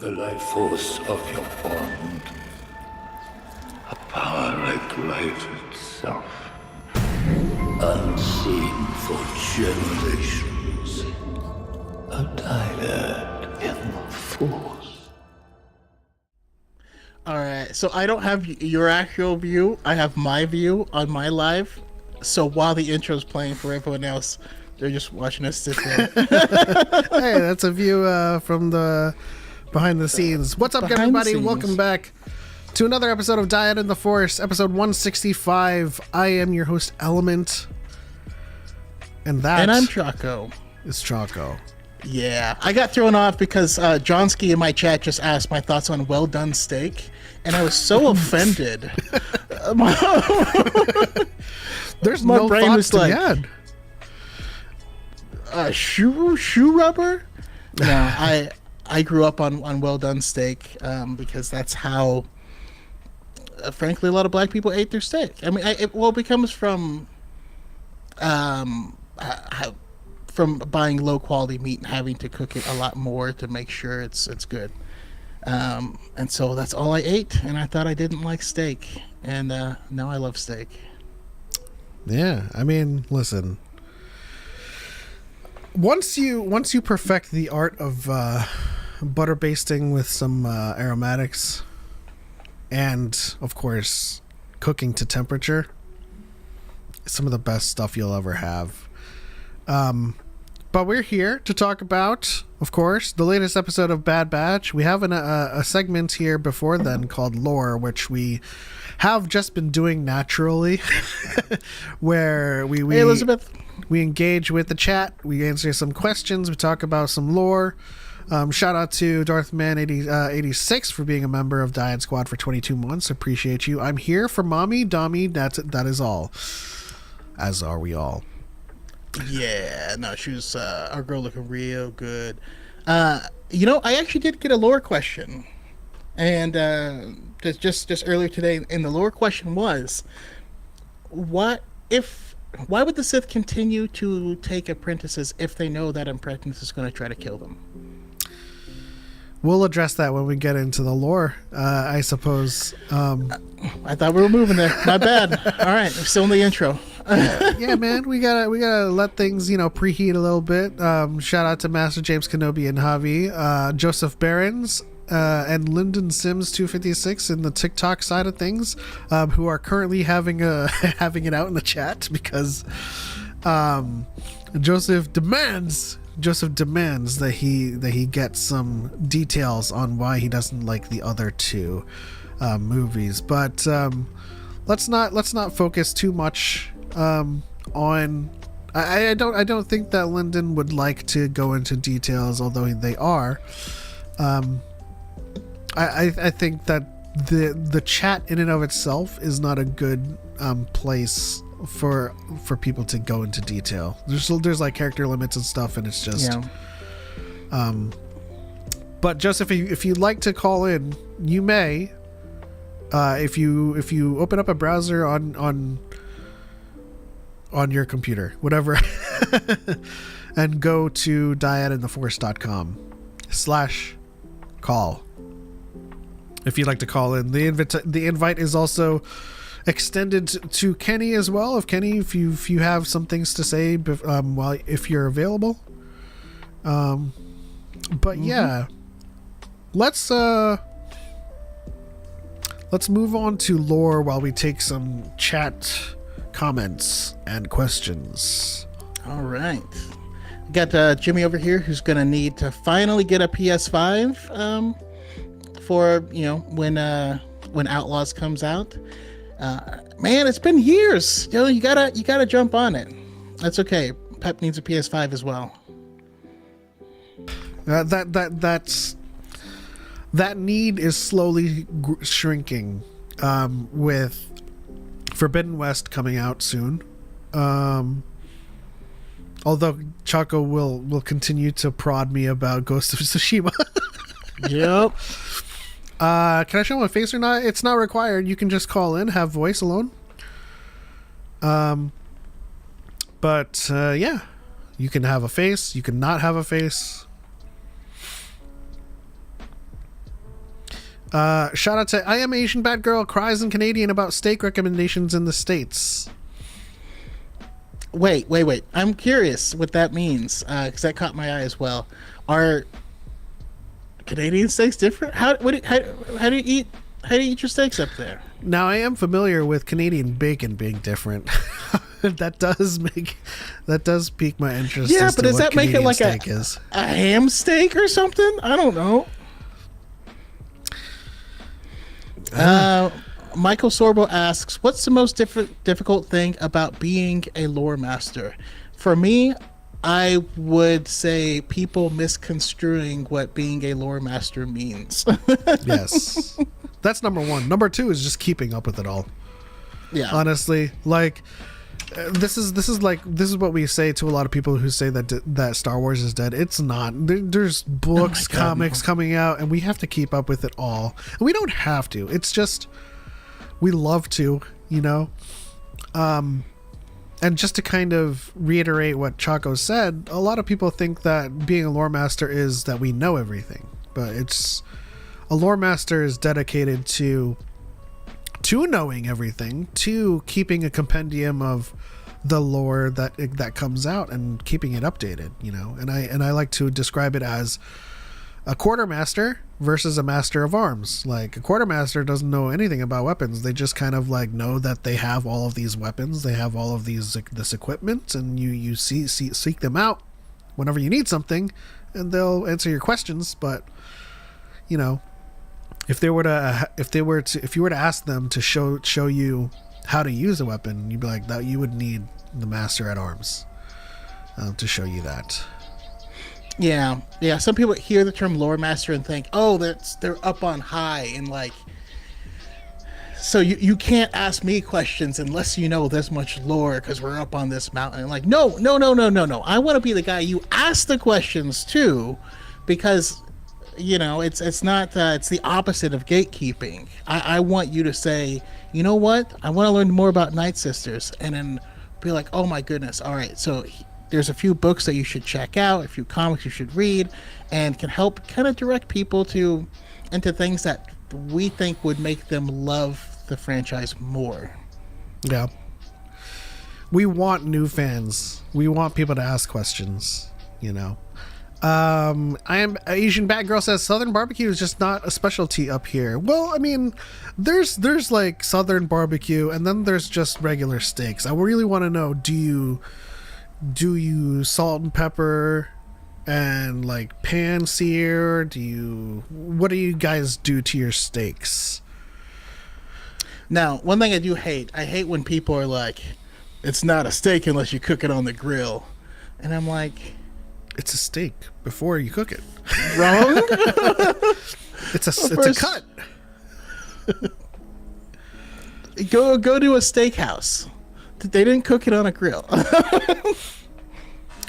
the life force of your bond. A power like life itself, unseen for generations. A dyad in the force. Alright, so I don't have your actual view. I have my view on my live. So while the intro's playing for everyone else, they're just watching us sit there. Hey, that's a view from the behind the scenes. What's up, everybody? Welcome back to another episode of Dyad in the Force, episode 165. I am your host, Element. And I'm Choco. It's Choco. Yeah, I got thrown off because Johnsky in my chat just asked my thoughts on well done steak, and I was so offended. There's my no brain thoughts was to like, be had. Shoe rubber? No, I grew up on well done steak because that's how, frankly, a lot of black people ate their steak. I mean, it becomes from buying low quality meat and having to cook it a lot more to make sure it's good. And so that's all I ate, and I thought I didn't like steak, and now I love steak. Yeah, I mean, listen. Once you perfect the art of butter basting with some aromatics, and of course cooking to temperature, some of the best stuff you'll ever have. But we're here to talk about, of course, the latest episode of Bad Batch. We have a segment here before then called Lore, which we have just been doing naturally, where we Hey, Elizabeth. We engage with the chat, we answer some questions, we talk about some lore. Shout out to Darthman86 for being a member of Dyad Squad for 22 months. Appreciate you. I'm here for Mommy, Dommy, that is all. As are we all. Yeah, no, she was our girl looking real good. I actually did get a lore question, and just earlier today, and the lore question was, why would the Sith continue to take apprentices if they know that apprentice is going to try to kill them? We'll address that when we get into the lore, I suppose. I thought we were moving there. My bad. All right, we're still in the intro. Yeah, man, we gotta let things preheat a little bit. Shout out to Master James Kenobi and Javi, Joseph Behrens, and Lyndon Sims 256 in the TikTok side of things, who are currently having it out in the chat because Joseph demands that he get some details on why he doesn't like the other two movies. But let's not focus too much on. I don't think that Lyndon would like to go into details, although they are. I think that the chat in and of itself is not a good place for people to go into detail. There's like character limits and stuff, and it's just but Joseph, if you'd like to call in, you may, if you open up a browser on your computer, whatever, and go to dyadintheforce.com/call if you'd like to call in. The invite is also extended to Kenny as well. If you have some things to say, if you're available. But yeah, let's move on to lore while we take some chat comments and questions. All right, we got Jimmy over here who's gonna need to finally get a PS5 for when Outlaws comes out. Man, it's been years. You gotta jump on it. That's okay. Pep needs a PS5 as well. That need is slowly shrinking with Forbidden West coming out soon. Although Choco will continue to prod me about Ghost of Tsushima. Yep. Can I show my face or not? It's not required. You can just call in, have voice alone. But yeah, you can have a face. You can not have a face. Shout out to I Am Asian Bad Girl cries in Canadian about steak recommendations in the States. Wait. I'm curious what that means, because that caught my eye as well. Are Canadian steaks different? How do you eat your steaks up there? Now, I am familiar with Canadian bacon being different. that does pique my interest. Yeah, as but to does what that make it Canadian like steak is. a ham steak or something? I don't know. Michael Sorbo asks, what's the most difficult thing about being a lore master? For me, I would say people misconstruing what being a lore master means. Yes. That's number one. Number two is just keeping up with it all. Yeah. Honestly, like this is what we say to a lot of people who say that Star Wars is dead. It's not. There's books, comics coming out, and we have to keep up with it all. And we don't have to. It's just we love to, you know. And just to kind of reiterate what Choco said, a lot of people think that being a lore master is that we know everything, but a lore master is dedicated to knowing everything, to keeping a compendium of the lore that comes out and keeping it updated, you know. And I like to describe it as a quartermaster versus a master of arms. Like, a quartermaster doesn't know anything about weapons. They just kind of like know that they have all of these weapons, they have all of this equipment, and you seek them out whenever you need something, and they'll answer your questions. But you know, if you were to ask them to show you how to use a weapon, you'd be like, that you would need the master at arms to show you that. Yeah. Some people hear the term lore master and think, oh, they're up on high, and like, so you can't ask me questions unless you know this much lore because we're up on this mountain. And like, no. I want to be the guy you ask the questions to, because you know it's not it's the opposite of gatekeeping. I want you to say, you know what, I want to learn more about Night Sisters, and then be like, oh my goodness, all right, so there's a few books that you should check out, a few comics you should read, and can help kind of direct people into things that we think would make them love the franchise more. Yeah. We want new fans. We want people to ask questions, you know. I Am Asian Bad Girl says Southern barbecue is just not a specialty up here. Well, I mean, there's like Southern barbecue, and then there's just regular steaks. I really want to know, do you salt and pepper and like pan sear? What do you guys do to your steaks? Now, one thing I do hate, I hate when people are like, it's not a steak unless you cook it on the grill. And I'm like, it's a steak before you cook it. Wrong? It's a cut. Go to a steakhouse. They didn't cook it on a grill.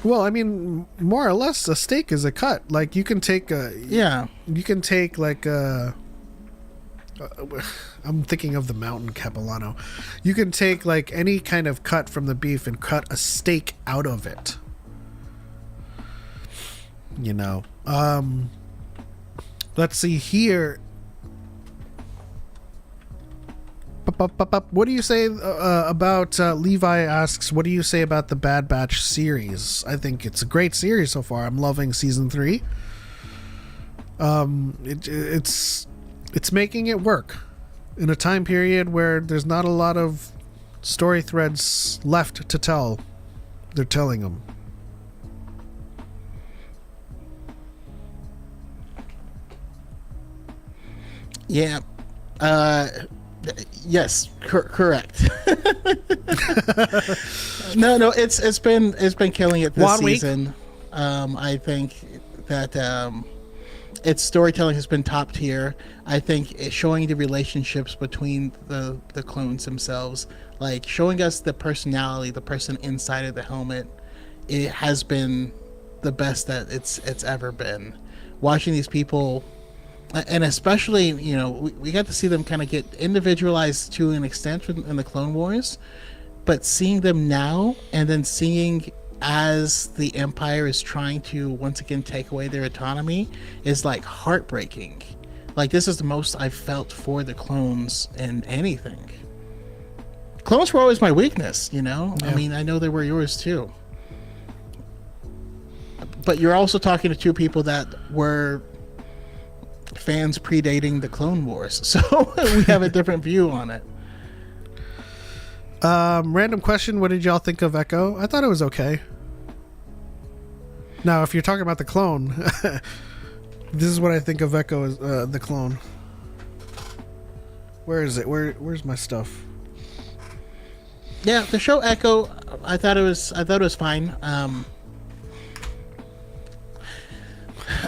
Well, I mean, more or less, a steak is a cut. Like, you can take like I'm thinking of the mountain capilano. You can take like any kind of cut from the beef and cut a steak out of it. You know, let's see here. What do you say about Levi asks, what do you say about the Bad Batch series? I think it's a great series so far. I'm loving season 3. It's making it work in a time period where there's not a lot of story threads left to tell. They're telling them. Yeah. Yes, correct. No, it's been killing it this season. I think that its storytelling has been top tier. I think it's showing the relationships between the clones themselves, like showing us the personality, the person inside of the helmet. It has been the best that it's ever been. Watching these people. And especially, you know, we got to see them kind of get individualized to an extent in the Clone Wars, but seeing them now and then seeing as the Empire is trying to once again take away their autonomy is like heartbreaking. Like, this is the most I've felt for the clones in anything. Clones were always my weakness, you know? Yeah. I mean, I know they were yours too. But you're also talking to two people that were fans predating the Clone Wars, so we have a different view on it. Random question: what did y'all think of Echo? I thought it was okay. Now, if you're talking about the clone, this is what I think of Echo as the clone. Where is it? Where's my stuff? Yeah, the show Echo, I thought it was fine.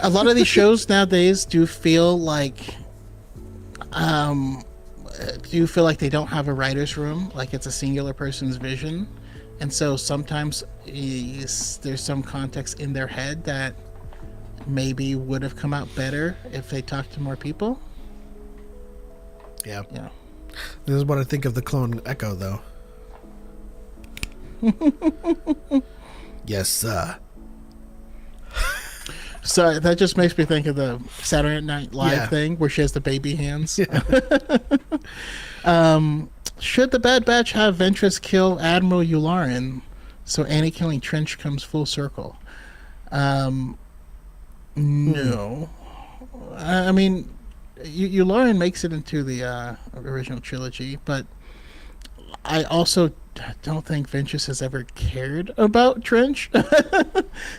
A lot of these shows nowadays do feel like they don't have a writer's room, like it's a singular person's vision, and so sometimes there's some context in their head that maybe would have come out better if they talked to more people. Yeah. Yeah. This is what I think of the clone Echo, though. Yes, sir. So that just makes me think of the Saturday Night Live Yeah. thing where she has the baby hands. Yeah. Should the Bad Batch have Ventress kill Admiral Yularen so Annie killing Trench comes full circle? No. I mean, Yularen makes it into the original trilogy, but I also don't think Ventress has ever cared about Trench.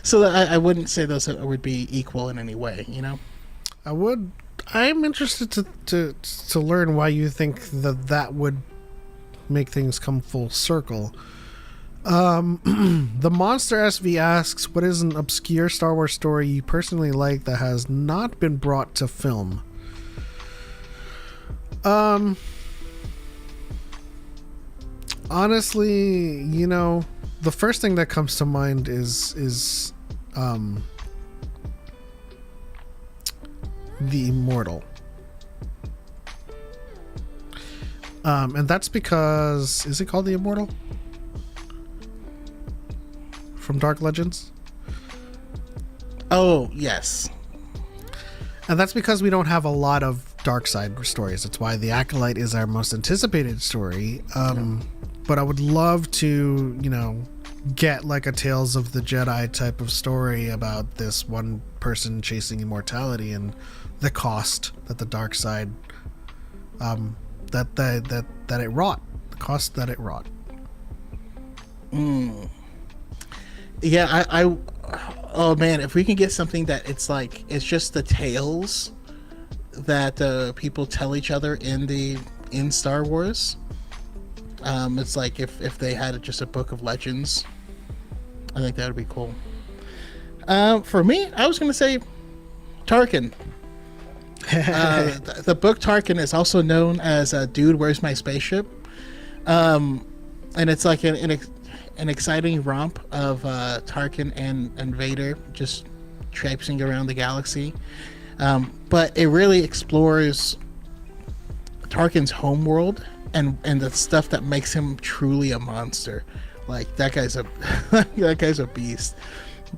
So that I wouldn't say those would be equal in any way, you know? I'm interested to learn why you think that would make things come full circle. The Monster SV asks, what is an obscure Star Wars story you personally like that has not been brought to film? Honestly, you know, the first thing that comes to mind is The Immortal. And that's because, is it called The Immortal? From Dark Legends? Oh, yes. And that's because we don't have a lot of dark side stories. That's why The Acolyte is our most anticipated story. But I would love to, you know, get like a Tales of the Jedi type of story about this one person chasing immortality and the cost that the dark side that it wrought. The cost that it wrought. Yeah, I oh man, if we can get something that it's like it's just the tales that people tell each other in Star Wars. It's like if they had just a book of legends, I think that would be cool. For me, I was gonna say Tarkin. The book Tarkin is also known as Dude, Where's My Spaceship? And it's like an exciting romp of Tarkin and Vader just traipsing around the galaxy. But it really explores Tarkin's homeworld and the stuff that makes him truly a monster. Like that guy's a beast.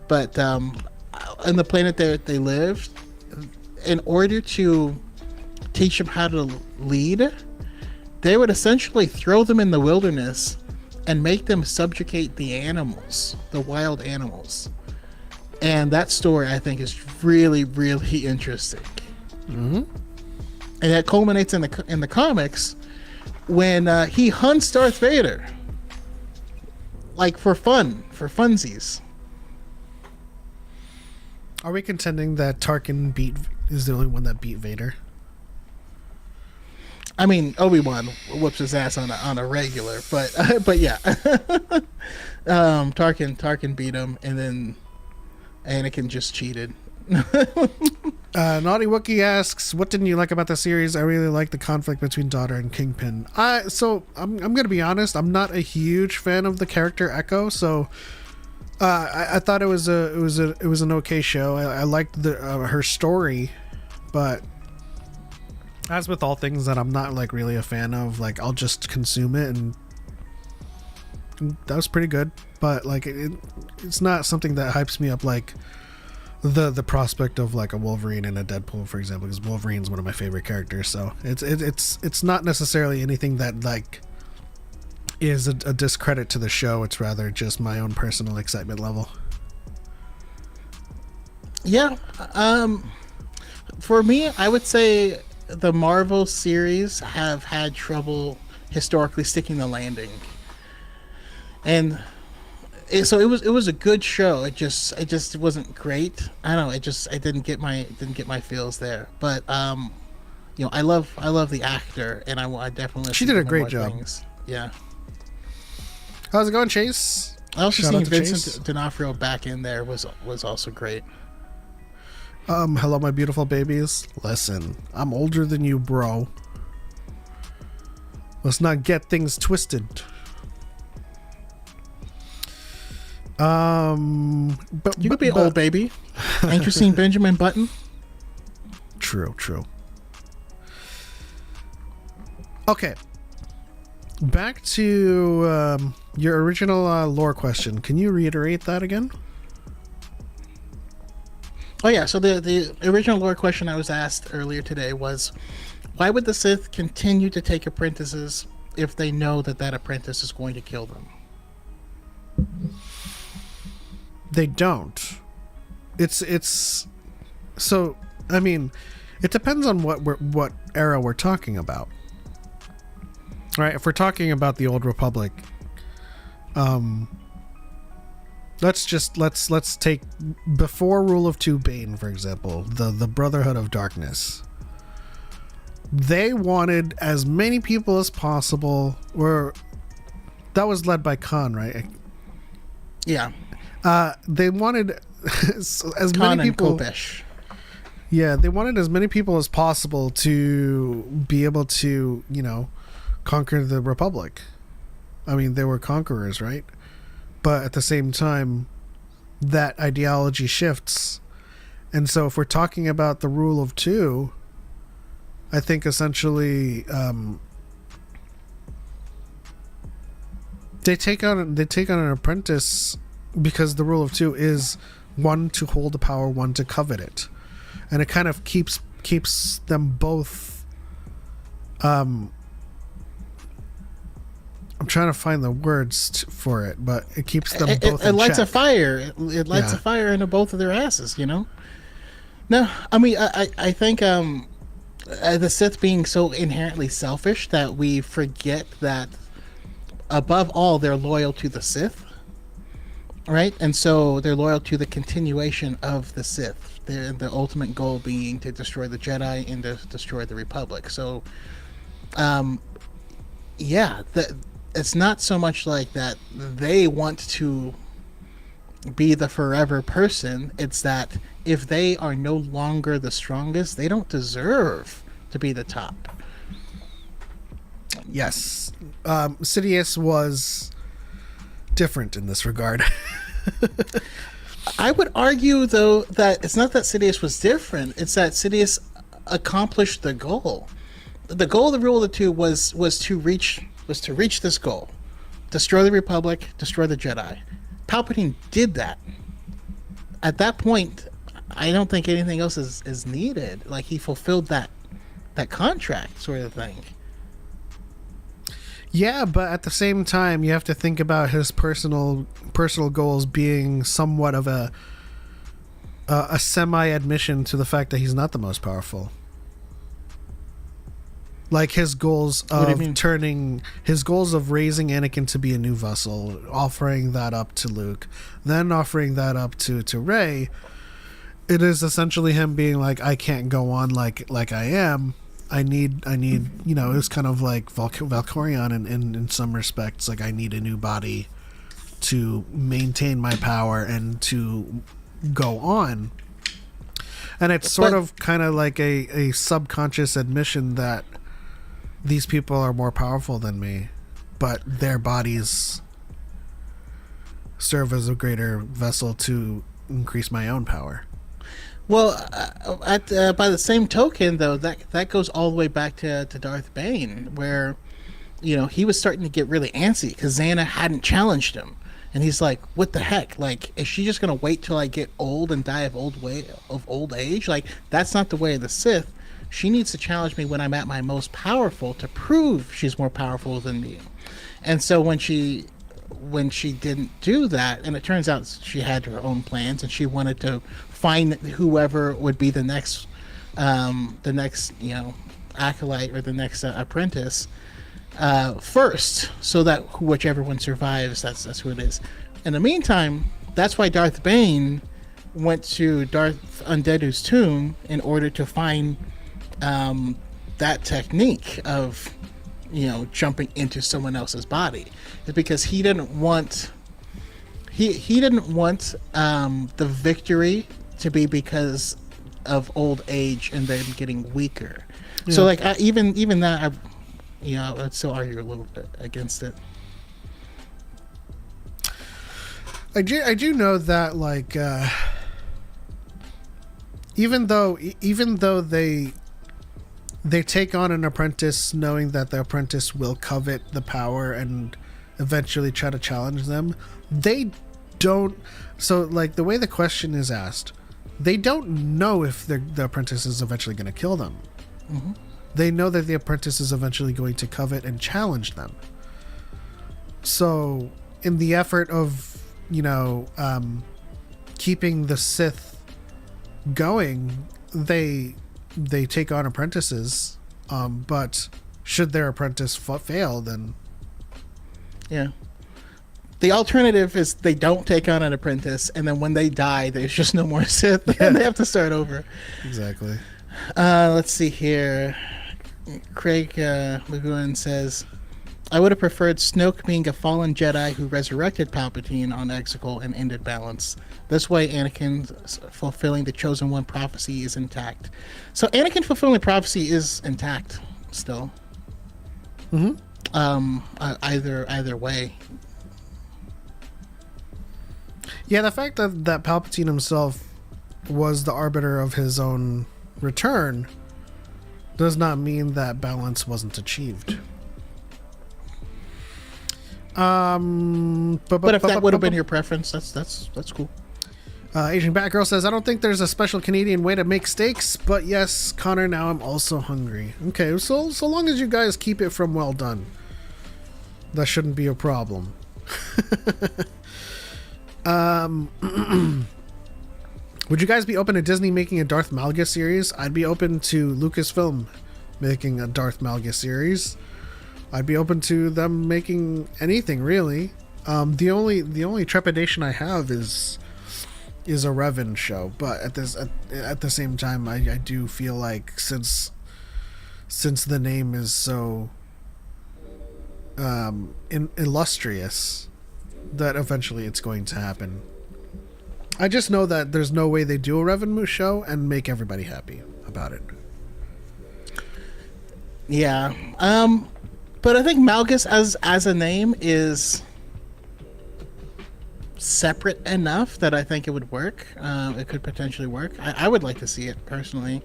But on the planet that they lived, in order to teach them how to lead, they would essentially throw them in the wilderness and make them subjugate the animals, the wild animals. And that story, I think, is really, really interesting. Mm-hmm. And that culminates in the comics when he hunts Darth Vader, like for funsies. Are we contending that Tarkin is the only one that beat Vader? I mean, Obi-Wan whoops his ass on a regular, but yeah, Tarkin beat him, and then Anakin just cheated. Naughty Wookie asks, what didn't you like about the series? I really like the conflict between Daughter and Kingpin. So I'm gonna be honest, I'm not a huge fan of the character Echo, so I thought it was an okay show. I liked her story, but as with all things that I'm not like really a fan of, like I'll just consume it, and that was pretty good. But like it's not something that hypes me up like, the prospect of like a Wolverine and a Deadpool, for example, because Wolverine's one of my favorite characters. So it's not necessarily anything that like is a discredit to the show. It's rather just my own personal excitement level. Yeah. For me, I would say the Marvel series have had trouble historically sticking the landing, and so it was a good show. It just wasn't great. I don't know. I didn't get my feels there. But I love the actor, and I definitely she did a great job. Things. Yeah. How's it going, Chase? I also Shout seen out to Vincent Chase. D'Onofrio back in there was also great. Hello, my beautiful babies. Listen, I'm older than you, bro. Let's not get things twisted. But You could be an old baby. Ain't you seen Benjamin Button? True. Okay. Back to your original lore question. Can you reiterate that again? Oh yeah, so the original lore question I was asked earlier today was, why would the Sith continue to take apprentices if they know that apprentice is going to kill them? They don't. It's so, I mean, it depends on what era we're talking about. Right? If we're talking about the Old Republic, let's take before Rule of Two Bane, for example, the Brotherhood of Darkness. They wanted as many people as possible, or that was led by Khan, right? Yeah. They wanted as Khan many people. And Kopesh. Yeah, they wanted as many people as possible to be able to, conquer the Republic. I mean, they were conquerors, right? But at the same time, that ideology shifts. And so if we're talking about the Rule of Two, I think essentially they take on an apprentice because the Rule of Two is one to hold the power, one to covet it. And it kind of keeps them both I'm trying to find the words for it, but it keeps them both It in lights check. a fire. It lights a fire into both of their asses, No, I mean, I think the Sith being so inherently selfish that we forget that above all, they're loyal to the Sith, right? And so they're loyal to the continuation of the Sith. The ultimate goal being to destroy the Jedi and to destroy the Republic. So, it's not so much like that they want to be the forever person. It's that if they are no longer the strongest, they don't deserve to be the top. Yes. Sidious was different in this regard. I would argue, though, that it's not that Sidious was different. It's that Sidious accomplished the goal. The goal of the Rule of the Two was to reach this goal: destroy the Republic, destroy the Jedi. Palpatine did that. At that point, I don't think anything else is needed. Like, he fulfilled that contract, sort of thing. Yeah, but at the same time, you have to think about his personal goals being somewhat of a semi-admission to the fact that he's not the most powerful. Like his goals of raising Anakin to be a new vessel, offering that up to Luke, then offering that up to Rey. It is essentially him being like, I can't go on like I am. I need, it was kind of like Valkorion in some respects. Like, I need a new body to maintain my power and to go on. And it's sort of kind of like a subconscious admission that these people are more powerful than me, but their bodies serve as a greater vessel to increase my own power. Well, by the same token, though, that goes all the way back to Darth Bane, where he was starting to get really antsy because Xana hadn't challenged him, And he's like, what the heck? Like, is she just gonna wait till I get old and die of old age? Like, that's not the way of the Sith. She needs to challenge me when I'm at my most powerful to prove she's more powerful than me. And so when she didn't do that, and it turns out she had her own plans, and she wanted to find whoever would be the next acolyte or the next apprentice first, so that whichever one survives, that's who it is. In the meantime, that's why Darth Bane went to Darth Undeadu's tomb in order to find that technique of jumping into someone else's body. It's because he didn't want the victory to be because of old age and then getting weaker. Yeah. So like even that, I'd still argue a little bit against it. I do know that, like, even though they take on an apprentice knowing that the apprentice will covet the power and eventually try to challenge them, they don't. So, like, the way the question is asked, they don't know if the apprentice is eventually going to kill them. Mm-hmm. They know that the apprentice is eventually going to covet and challenge them. So, in the effort of, keeping the Sith going, they take on apprentices. But should their apprentice fail, then... Yeah. The alternative is they don't take on an apprentice, and then when they die, there's just no more Sith, and they have to start over. Exactly. Let's see here. Craig McGowan says, I would have preferred Snoke being a fallen Jedi who resurrected Palpatine on Exegol and ended balance. This way, Anakin fulfilling the Chosen One prophecy is intact. So Anakin fulfilling the prophecy is intact still. Mm-hmm. Either way. Yeah, the fact that Palpatine himself was the arbiter of his own return does not mean that balance wasn't achieved. But if that would have been your preference, that's cool. Asian Batgirl says, I don't think there's a special Canadian way to make steaks, but yes, Connor, now I'm also hungry. Okay, so long as you guys keep it from well done, that shouldn't be a problem. Would you guys be open to Disney making a Darth Malgus series? I'd be open to Lucasfilm making a Darth Malgus series. I'd be open to them making anything, really. The only trepidation I have is a Revan show, but at the same time, I do feel like since the name is so illustrious, that eventually it's going to happen. I just know that there's no way they do a Revan Moose show and make everybody happy about it. Yeah. But I think Malgus as a name is separate enough that I think it would work. It could potentially work. I would like to see it personally.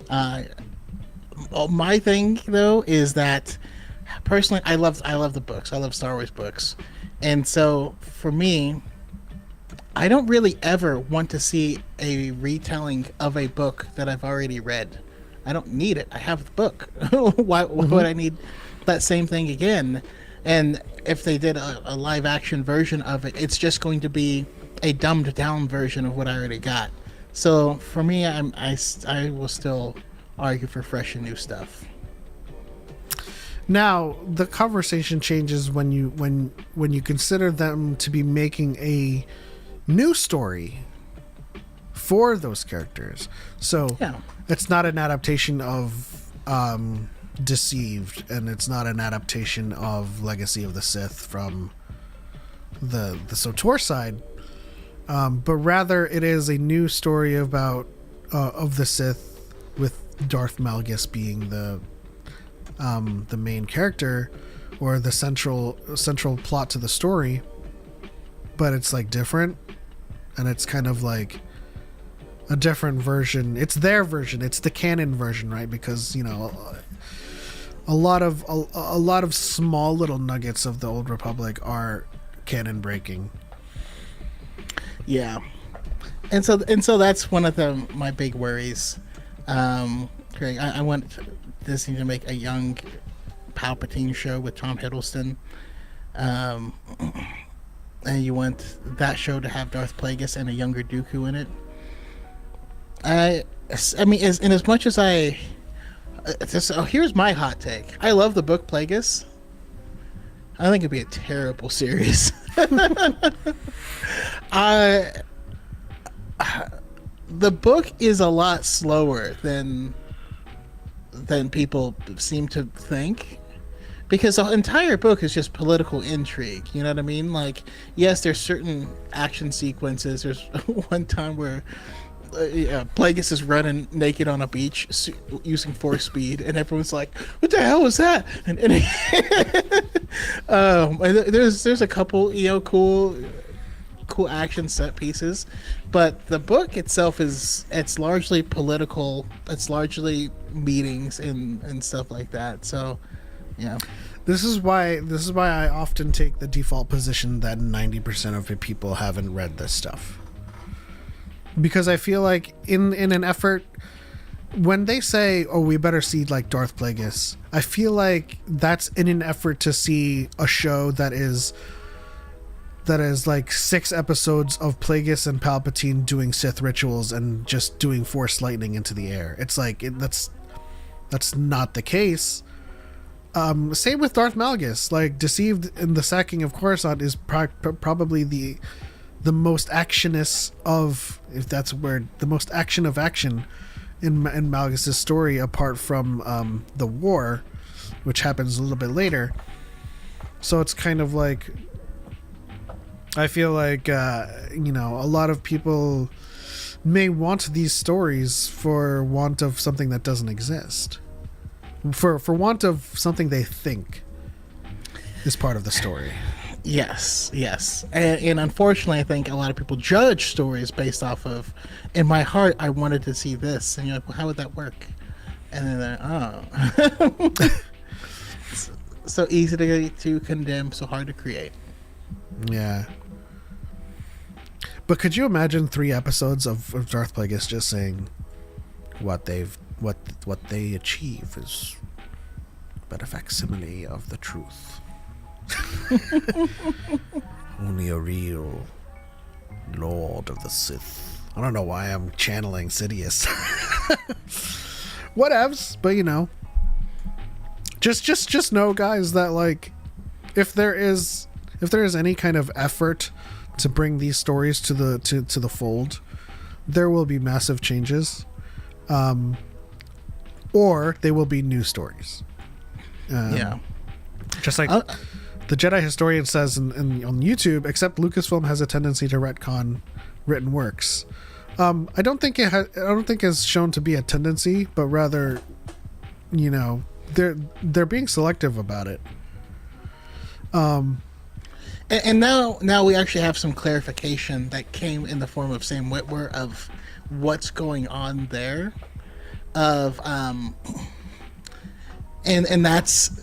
My thing though is that personally I love the books. I love Star Wars books. And so for me, I don't really ever want to see a retelling of a book that I've already read. I don't need it. I have the book. Why would I need that same thing again? And if they did a live action version of it, it's just going to be a dumbed down version of what I already got. So for me, I will still argue for fresh and new stuff. Now the conversation changes when you consider them to be making a new story for those characters. So yeah. It's not an adaptation of Deceived, and it's not an adaptation of Legacy of the Sith from the SWTOR side, but rather it is a new story about of the Sith, with Darth Malgus being the main character or the central plot to the story. But it's like different, and it's kind of like a different version. It's their version. It's the canon version, right? Because a lot of small little nuggets of the Old Republic are canon breaking. Yeah, and so that's one of my big worries. Craig, I want Disney to make a young Palpatine show with Tom Hiddleston. Um, and you want that show to have Darth Plagueis and a younger Dooku in it. I mean, as much as here's my hot take. I love the book Plagueis. I think it'd be a terrible series. The book is a lot slower than people seem to think, because the entire book is just political intrigue. You know what I mean? Like, yes, there's certain action sequences. There's one time where Plagueis is running naked on a beach using force speed, and everyone's like, "What the hell was that?" And there's a couple cool action set pieces, but the book itself it's largely political. It's largely meetings and stuff like that. So, yeah. This is why I often take the default position that 90% of the people haven't read this stuff. Because I feel like in an effort, when they say, "Oh, we better see like Darth Plagueis," I feel like that's in an effort to see a show that is like 6 episodes of Plagueis and Palpatine doing Sith rituals and just doing Force lightning into the air. It's like that's not the case. Same with Darth Malgus. Like, Deceived in the Sacking of Coruscant is probably the most actionist of, if that's a word, the most action of action in Malgus' story, apart from the war, which happens a little bit later. So it's kind of like, I feel like a lot of people may want these stories for want of something that doesn't exist, for want of something they think is part of the story. Yes, and unfortunately, I think a lot of people judge stories based off of, in my heart, I wanted to see this, and you're like, well, how would that work? And then they're, so easy to condemn, so hard to create. Yeah. But could you imagine 3 episodes of Darth Plagueis just saying what they achieve is but a facsimile of the truth? Only a real Lord of the Sith. I don't know why I'm channeling Sidious. Whatevs, but just know, guys, that like if there is any kind of effort to bring these stories to the fold, there will be massive changes, or they will be new stories. Just like the Jedi historian says on YouTube, except Lucasfilm has a tendency to retcon written works. I don't think it's shown to be a tendency, but rather, they're being selective about it. And now we actually have some clarification that came in the form of Sam Witwer of what's going on there, and that's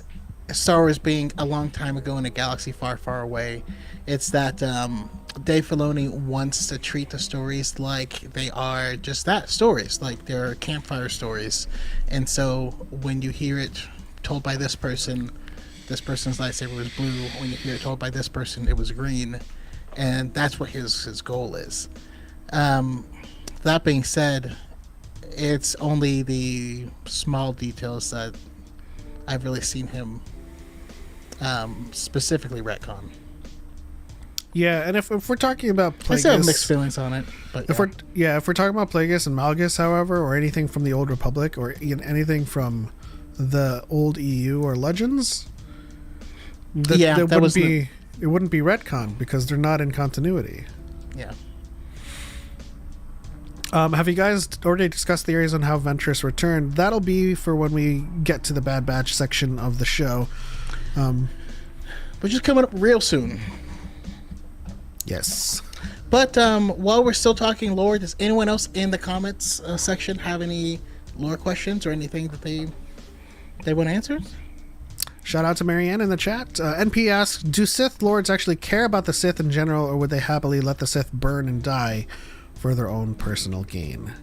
Star Wars being a long time ago in a galaxy far, far away. It's that Dave Filoni wants to treat the stories like they are just that, stories, like they're campfire stories. And so when you hear it told by this person's lightsaber was blue. When you hear it told by this person, it was green. And that's what his goal is. That being said, it's only the small details that I've really seen him specifically retcon. Yeah, and if we're talking about Plagueis, I still have mixed feelings on it. But if we're talking about Plagueis and Malgus, however, or anything from the Old Republic, or anything from the old EU or Legends, it wouldn't be retcon because they're not in continuity. Yeah. Have you guys already discussed theories on how Ventress returned? That'll be for when we get to the Bad Batch section of the show. Which is coming up real soon. Yes. But while we're still talking lore, does anyone else in the comments section have any lore questions or anything that they want answered? Shout out to Marianne in the chat. NP asks, do Sith Lords actually care about the Sith in general, or would they happily let the Sith burn and die for their own personal gain?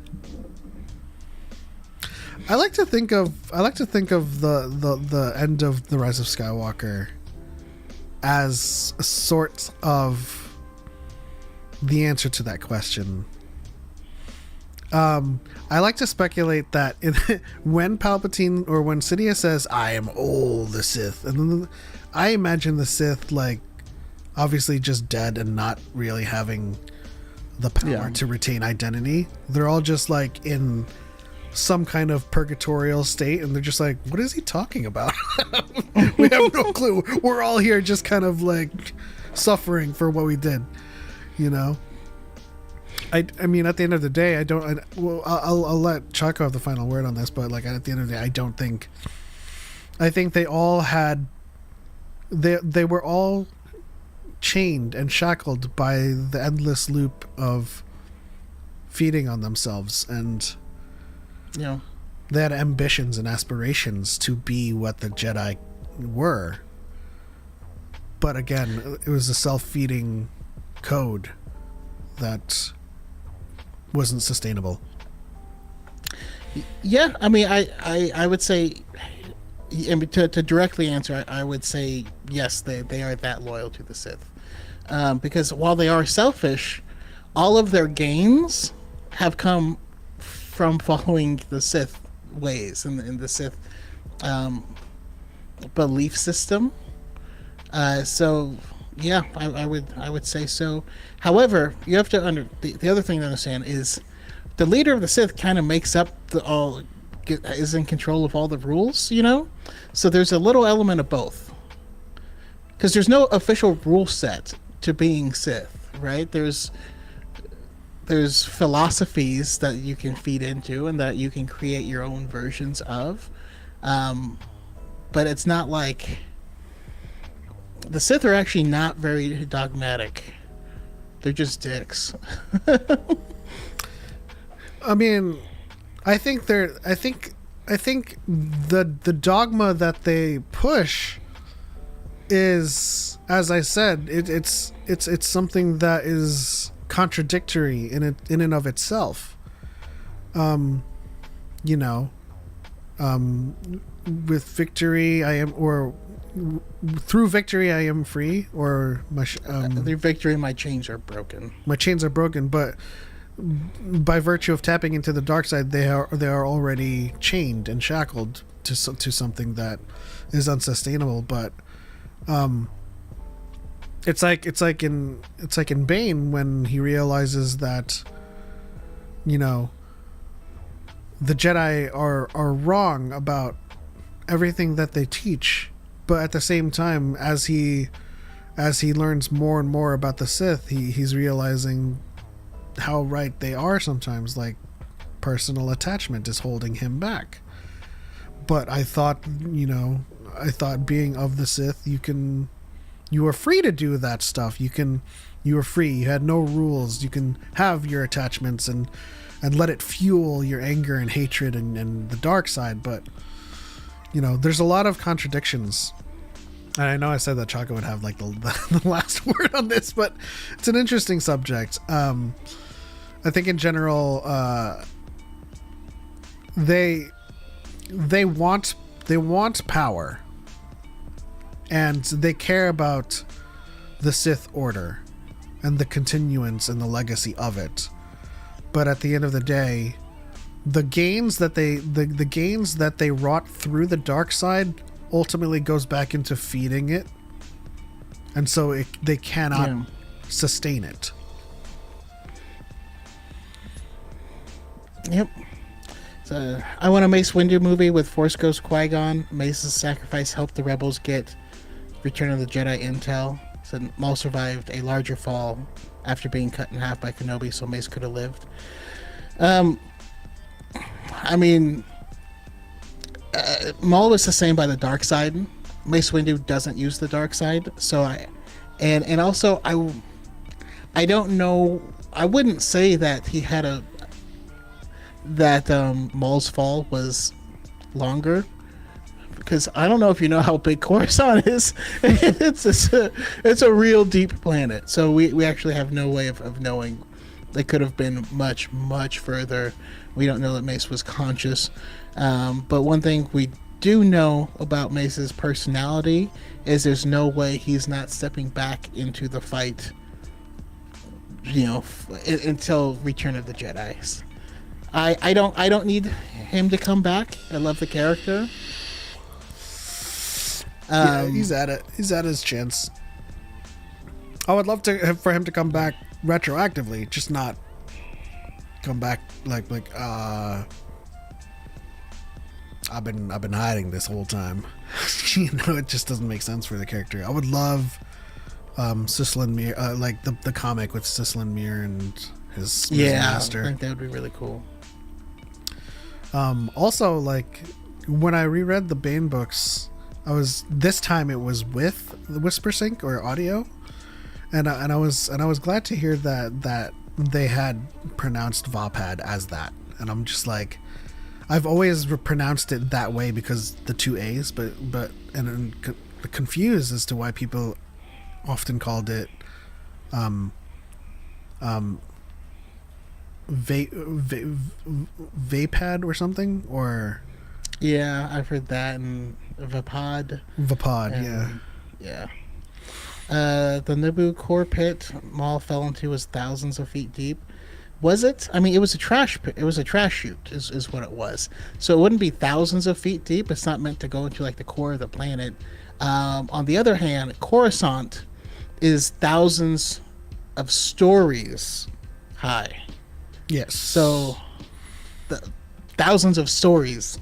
I like to think of the end of The Rise of Skywalker as a sort of the answer to that question. I like to speculate that when Palpatine or when Sidious says, "I am all the Sith," and then I imagine the Sith like obviously just dead and not really having the power to retain identity. They're all just like in some kind of purgatorial state, and they're just like, "What is he talking about?" We have no clue. We're all here just kind of like suffering for what we did, you know. I mean, at the end of the day, I'll let Choco have the final word on this, but like at the end of the day, I think they all had, they were all chained and shackled by the endless loop of feeding on themselves, and they had ambitions and aspirations to be what the Jedi were. But again, it was a self-feeding code that wasn't sustainable. Yeah, I mean, I would say, to directly answer, I would say yes, they are that loyal to the Sith, because while they are selfish, all of their gains have come from following the Sith ways and the Sith belief system. So yeah, I would say so. However, you have to the other thing to understand is the leader of the Sith kind of makes up is in control of all the rules, you know? So there's a little element of both. Because there's no official rule set to being Sith, right? There's philosophies that you can feed into and that you can create your own versions of. But it's not like the Sith are actually not very dogmatic. They're just dicks. I mean, I think the dogma that they push is, as I said, it's something that is contradictory in and of itself. You know, with victory I am, or through victory I am free, or through victory my chains are broken. My chains are broken, but by virtue of tapping into the dark side, they are already chained and shackled to something that is unsustainable. But it's like in Bane when he realizes that, you know, the Jedi are wrong about everything that they teach, but at the same time, as he learns more and more about the Sith, he's realizing how right they are sometimes. Like, personal attachment is holding him back. But I thought being of the Sith, you are free to do that stuff. You were free. You had no rules. You can have your attachments and let it fuel your anger and hatred and the dark side. But, you know, there's a lot of contradictions. And I know I said that Choco would have like the last word on this, but it's an interesting subject. I think in general, they want power, and they care about the Sith Order and the continuance and the legacy of it. But at the end of the day, the gains that they wrought through the dark side ultimately goes back into feeding it, and so they cannot sustain it. Yep. So I want a Mace Windu movie with Force Ghost Qui-Gon. Mace's sacrifice helped the rebels get Return of the Jedi intel. So Maul survived a larger fall after being cut in half by Kenobi, so Mace could have lived. I mean, Maul was sustained by the dark side. Mace Windu doesn't use the dark side, so I don't know. I wouldn't say that he had Maul's fall was longer because I don't know if you know how big Coruscant is. It's a real deep planet. So we actually have no way of knowing. They could have been much, much further. We don't know that Mace was conscious. But one thing we do know about Mace's personality is there's no way he's not stepping back into the fight, until Return of the Jedi. I don't need him to come back. I love the character. Yeah, he's at it. He's at his chance. I would love for him to come back retroactively, just not come back like I've been hiding this whole time. It just doesn't make sense for the character. I would love Sisslin Mir, like the comic with Sisslin Mir and his master. I think that would be really cool. Also, like when I reread the Bane books, this time it was with the Whisper Sync or audio, and I was glad to hear that they had pronounced Vapad as that, and I'm just like, I've always pronounced it that way because the two A's, but I'm confused as to why people often called it Vapad or something, or yeah, I've heard that, and Vapad, yeah. The Naboo core pit Maul fell into was thousands of feet deep. Was it? I mean, it was a trash pit. It was a trash chute, is what it was. So it wouldn't be thousands of feet deep. It's not meant to go into like the core of the planet. On the other hand, Coruscant is thousands of stories high. Yes. So thousands of stories.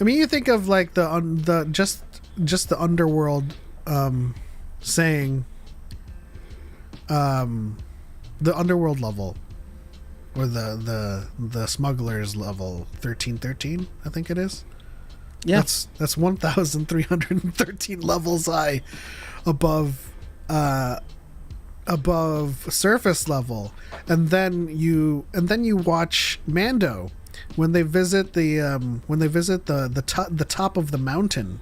I mean, you think of like the just the underworld saying the underworld level, or the smugglers level 1313, I think it is. Yeah, that's 1,313 levels high above surface level, and then you watch Mando when they visit the top of the mountain.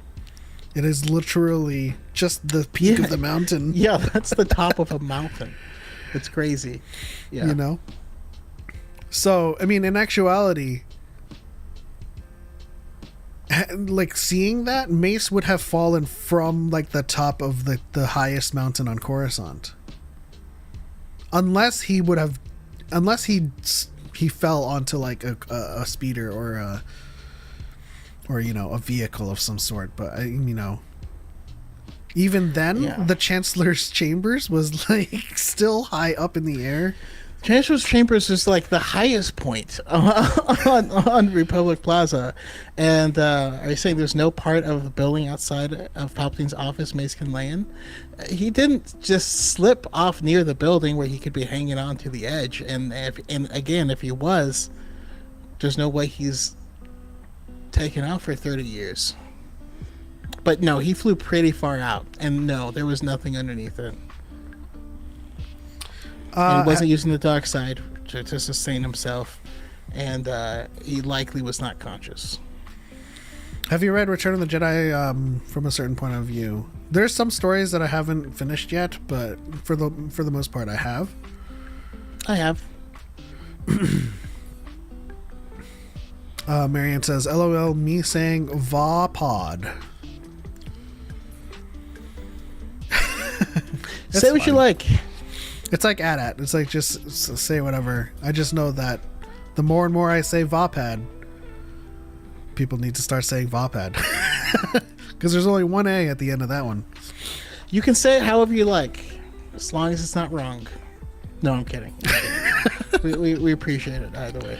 It is literally just the peak of the mountain. Yeah, that's the top of a mountain. It's crazy. Yeah. So, I mean, in actuality, like seeing that, Mace would have fallen from like the top of the highest mountain on Coruscant. Unless he fell onto like a speeder or a vehicle of some sort, but even then, the Chancellor's chambers was like still high up in the air. Chancellor's chambers is like the highest point on Republic Plaza, and are you saying there's no part of the building outside of Palpatine's office Mace can land? He didn't just slip off near the building where he could be hanging on to the edge, and again, if he was, there's no way he's taken out for 30 years. But no, he flew pretty far out, and no, there was nothing underneath it. And he wasn't using the dark side to sustain himself, and he likely was not conscious. Have you read Return of the Jedi from a certain point of view? There's some stories that I haven't finished yet, but for the most part, I have. I have. Marianne says, "LOL, me saying Vapod." Say what you like. It's like AT-AT. It's like just say whatever. I just know that the more and more I say Vapad, people need to start saying Vapad. Because there's only one A at the end of that one. You can say it however you like, as long as it's not wrong. No, I'm kidding. we appreciate it either way.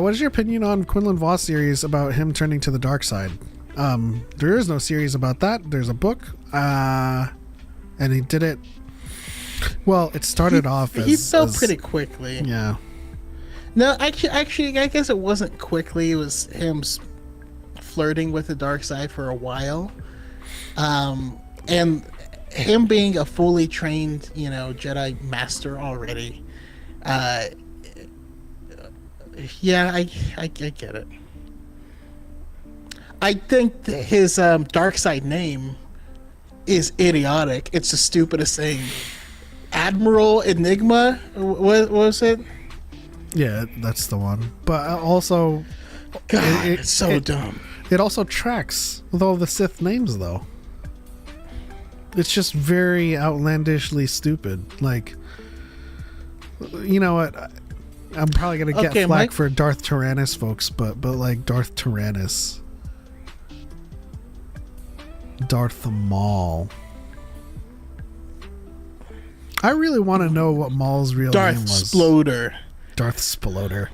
What is your opinion on Quinlan Voss series about him turning to the dark side? There is no series about that. There's a book, and he did it. Well, it started off as... He fell pretty quickly. Yeah. No, actually, I guess it wasn't quickly. It was him flirting with the dark side for a while. And him being a fully trained, Jedi master already. Yeah, I get it. I think his dark side name is idiotic. It's the stupidest thing. Admiral Enigma. What was it? Yeah, that's the one. But also, God, it's so dumb. It also tracks with all the Sith names, though. It's just very outlandishly stupid. Like, you know what? I'm probably gonna get flack Mike? for Darth Tyrannus, folks, but like Darth Tyrannus, Darth Maul. I really want to know what Maul's real Darth name was. Sploder. Darth Sploder.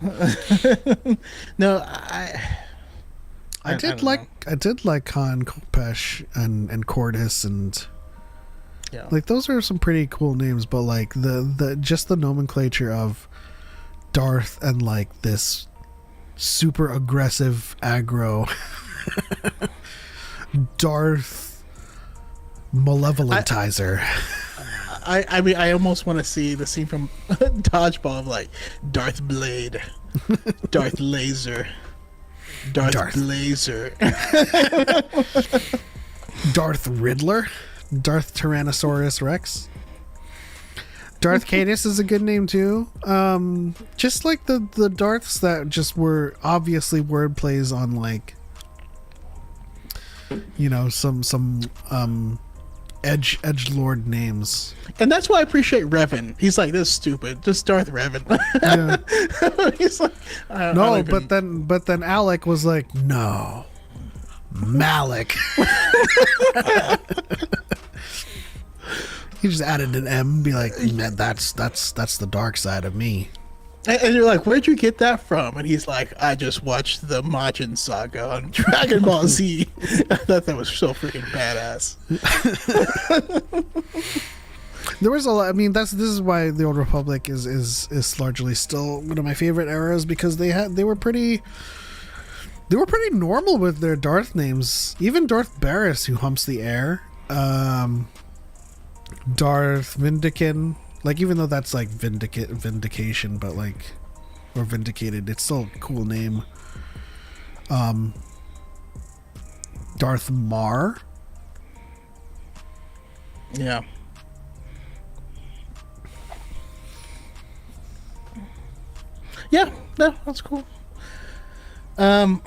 No, I did like Khan Kopesh and Cordis and like those are some pretty cool names, but like the just the nomenclature of Darth and like this super aggressive aggro Darth Malevolentizer. I mean, I almost want to see the scene from Dodgeball of like Darth Blade, Darth Laser, Darth Blazer, Darth Riddler, Darth Tyrannosaurus Rex. Darth Caedus is a good name too. Just like the Darths that just were obviously word plays on like, you know, some edge lord names. And that's why I appreciate Revan. He's like, this is stupid. Just Darth Revan. Yeah. He's like, but then Alec was like, no, Malik. He just added an M and be like, man, that's the dark side of me. And you're like, where'd you get that from? And he's like, I just watched the Majin saga on Dragon Ball Z. I thought that was so freaking badass. There was a lot. I mean, this is why the Old Republic is largely still one of my favorite eras, because they were pretty normal with their Darth names. Even Darth Barris, who humps the air. Darth Vindican, like, even though that's like vindication, but like, or vindicated, it's still a cool name. Darth Mar. Yeah. Yeah, no, that's cool. Yeah,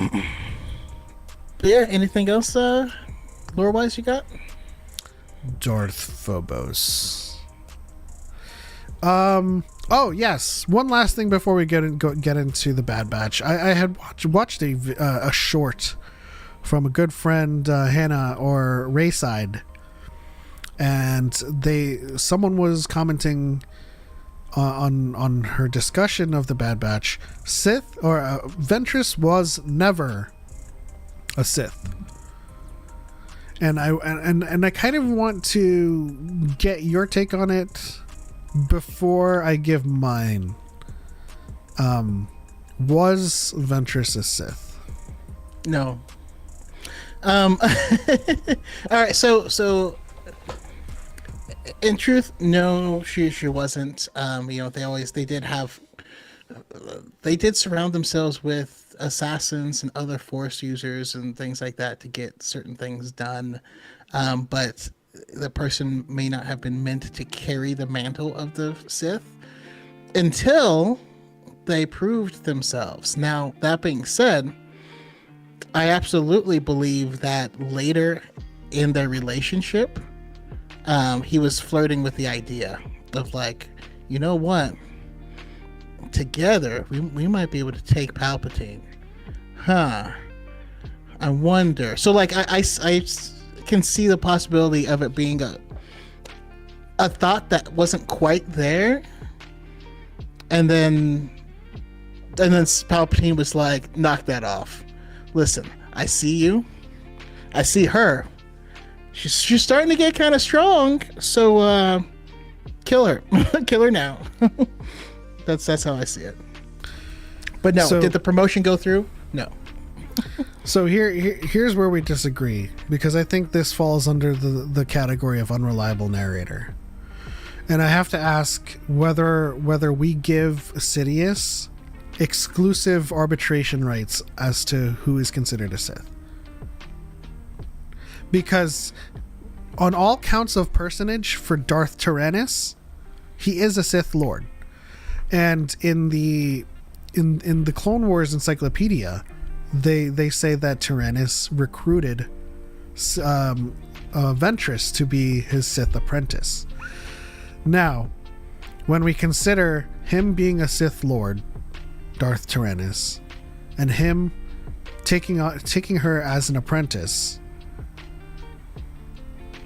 anything else lore wise you got? Darth Phobos. Oh yes, one last thing before we get into the Bad Batch. I had watched a short from a good friend, Hannah or Rayside, and someone was commenting on her discussion of the Bad Batch. Sith or Ventress was never a Sith. And I kind of want to get your take on it before I give mine. Was Ventress a Sith? No. All right. So in truth, no, she wasn't. You know, they did surround themselves with assassins and other Force users and things like that to get certain things done. But the person may not have been meant to carry the mantle of the Sith until they proved themselves. Now, that being said, I absolutely believe that later in their relationship, he was flirting with the idea of like, you know what? Together, we might be able to take Palpatine. Huh. I wonder. So like, I can see the possibility of it being a thought that wasn't quite there. And then Palpatine was like, knock that off. Listen, I see you. I see her. She's starting to get kind of strong. So, kill her. Kill her now. That's how I see it. But no, did the promotion go through? No. So here's where we disagree, because I think this falls under the category of unreliable narrator. And I have to ask whether we give Sidious exclusive arbitration rights as to who is considered a Sith. because on all counts of personage for Darth Tyrannus, he is a Sith Lord. And in the Clone Wars Encyclopedia, they say that Tyrannus recruited Ventress to be his Sith apprentice. Now, when we consider him being a Sith Lord, Darth Tyrannus, and him taking her as an apprentice,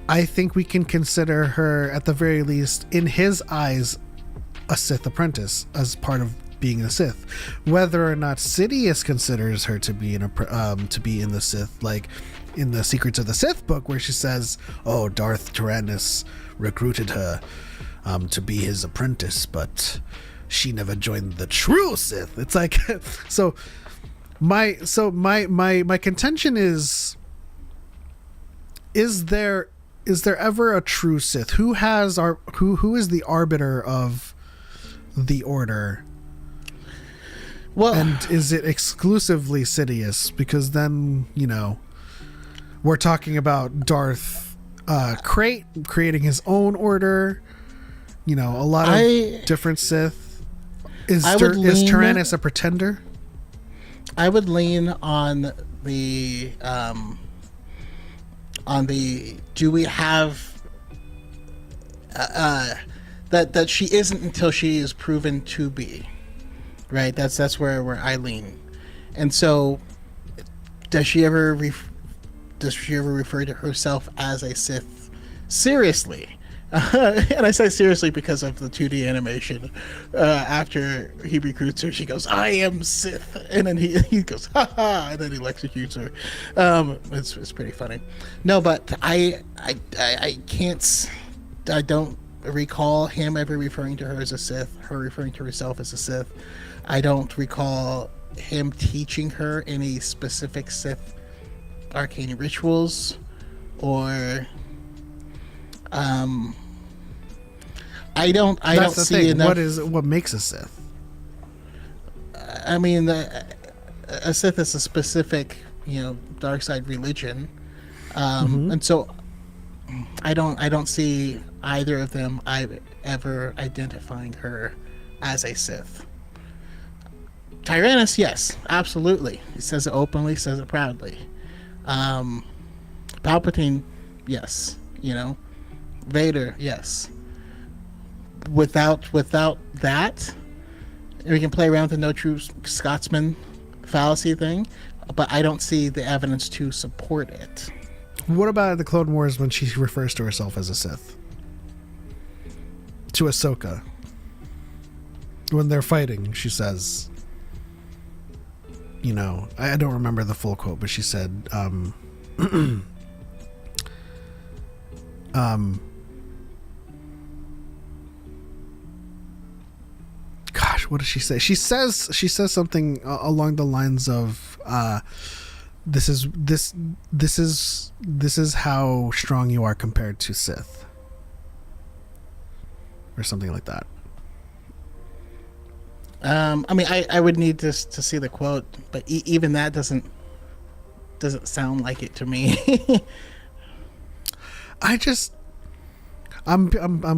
I think we can consider her, at the very least, in his eyes, a Sith apprentice as part of being a Sith. Whether or not Sidious considers her to be in the Sith, like in the Secrets of the Sith book, where she says, "Oh, Darth Tyrannus recruited her to be his apprentice, but she never joined the true Sith." It's like, my contention is there ever a true Sith? Who is the arbiter of the order? Well, and is it exclusively Sidious? Because then, we're talking about Darth creating his own order. A lot of different Sith. Is Tyrannus a pretender? I would lean on the do we have that she isn't until she is proven to be, right? That's where I lean. And so does she ever refer to herself as a Sith seriously? And I say seriously because of the 2D animation. After he recruits her, she goes, "I am Sith," and then he goes, "Ha ha," and then he executes her. It's pretty funny. No, but I can't. I don't recall him ever referring to her as a Sith. Her referring to herself as a Sith. I don't recall him teaching her any specific Sith arcane rituals, or I don't see enough. What makes a Sith? I mean, a Sith is a specific, dark side religion, and so I don't see either of them ever identifying her as a Sith. Tyrannus, yes, absolutely. He says it openly, says it proudly. Palpatine, yes. Vader, yes. Without that, we can play around with the no true Scotsman fallacy thing, but I don't see the evidence to support it. What about the Clone Wars when she refers to herself as a Sith? To Ahsoka. When they're fighting, she says, I don't remember the full quote, but she said, gosh, what does she say? She says something along the lines of, this is how strong you are compared to Sith, or something like that. I would need to see the quote, but even that doesn't sound like it to me. I'm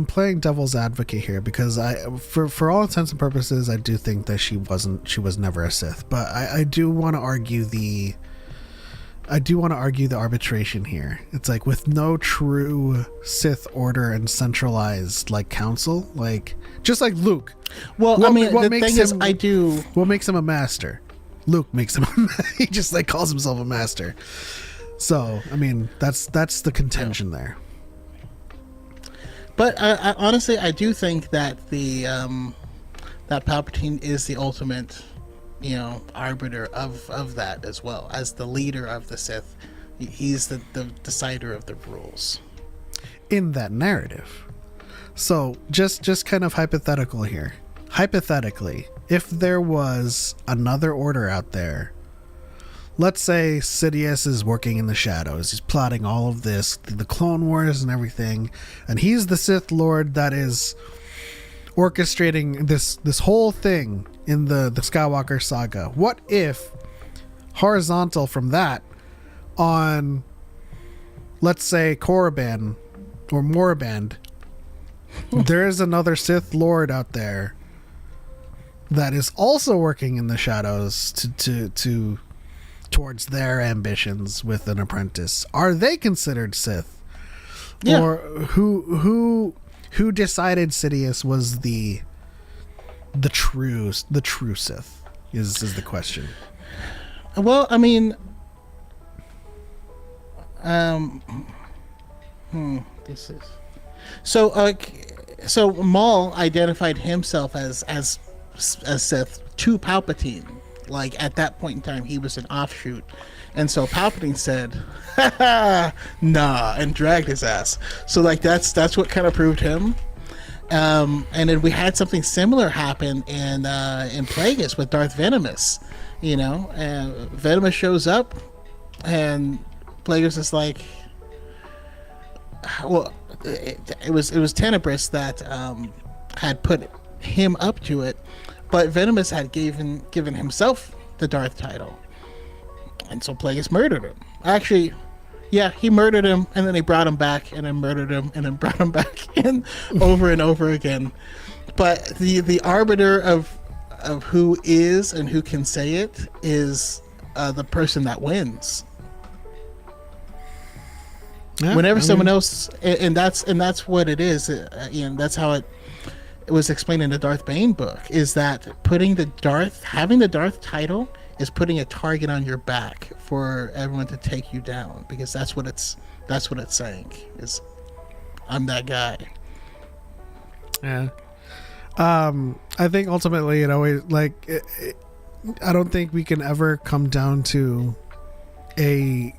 playing devil's advocate here, because for all intents and purposes, I do think that she was never a Sith, but I do want to argue the arbitration here. It's like, with no true Sith order and centralized council, just like Luke. Well, the thing is, what makes him a master? Luke makes him. He just calls himself a master. So that's the contention there. But I honestly, I do think that that Palpatine is the ultimate, arbiter of that as well, as the leader of the Sith. He's the decider of the rules in that narrative. So just kind of hypothetical here. Hypothetically, if there was another order out there, let's say Sidious is working in the shadows. He's plotting all of this, the Clone Wars and everything, and he's the Sith Lord that is orchestrating this whole thing in the Skywalker saga. What if, horizontal from that, on let's say Korriban or Moraband, there is another Sith Lord out there that is also working in the shadows to towards their ambitions with an apprentice. Are they considered Sith? Yeah. Or who decided Sidious was the true Sith is the question. Well, I mean, this is so Maul identified himself as Sith to Palpatine. Like at that point in time, he was an offshoot, and so Palpatine said, "Ha ha, nah," and dragged his ass. So like that's what kind of proved him. And then we had something similar happen in Plagueis with Darth Venomous. You know, and Venomous shows up, and Plagueis is like, well, it was Tenebris that had put him up to it, but Venomous had given himself the Darth title, and so Plagueis murdered him. Actually, yeah, he murdered him, and then he brought him back, and then murdered him, and then brought him back in over and over again. But the arbiter of who is and who can say it is the person that wins. Yeah, Whenever someone else, and that's what it is, and that's how it was explained in the Darth Bane book, is that having the Darth title is putting a target on your back for everyone to take you down, because that's what it's saying is, I'm that guy. Yeah. I think ultimately it always I don't think we can ever come down to a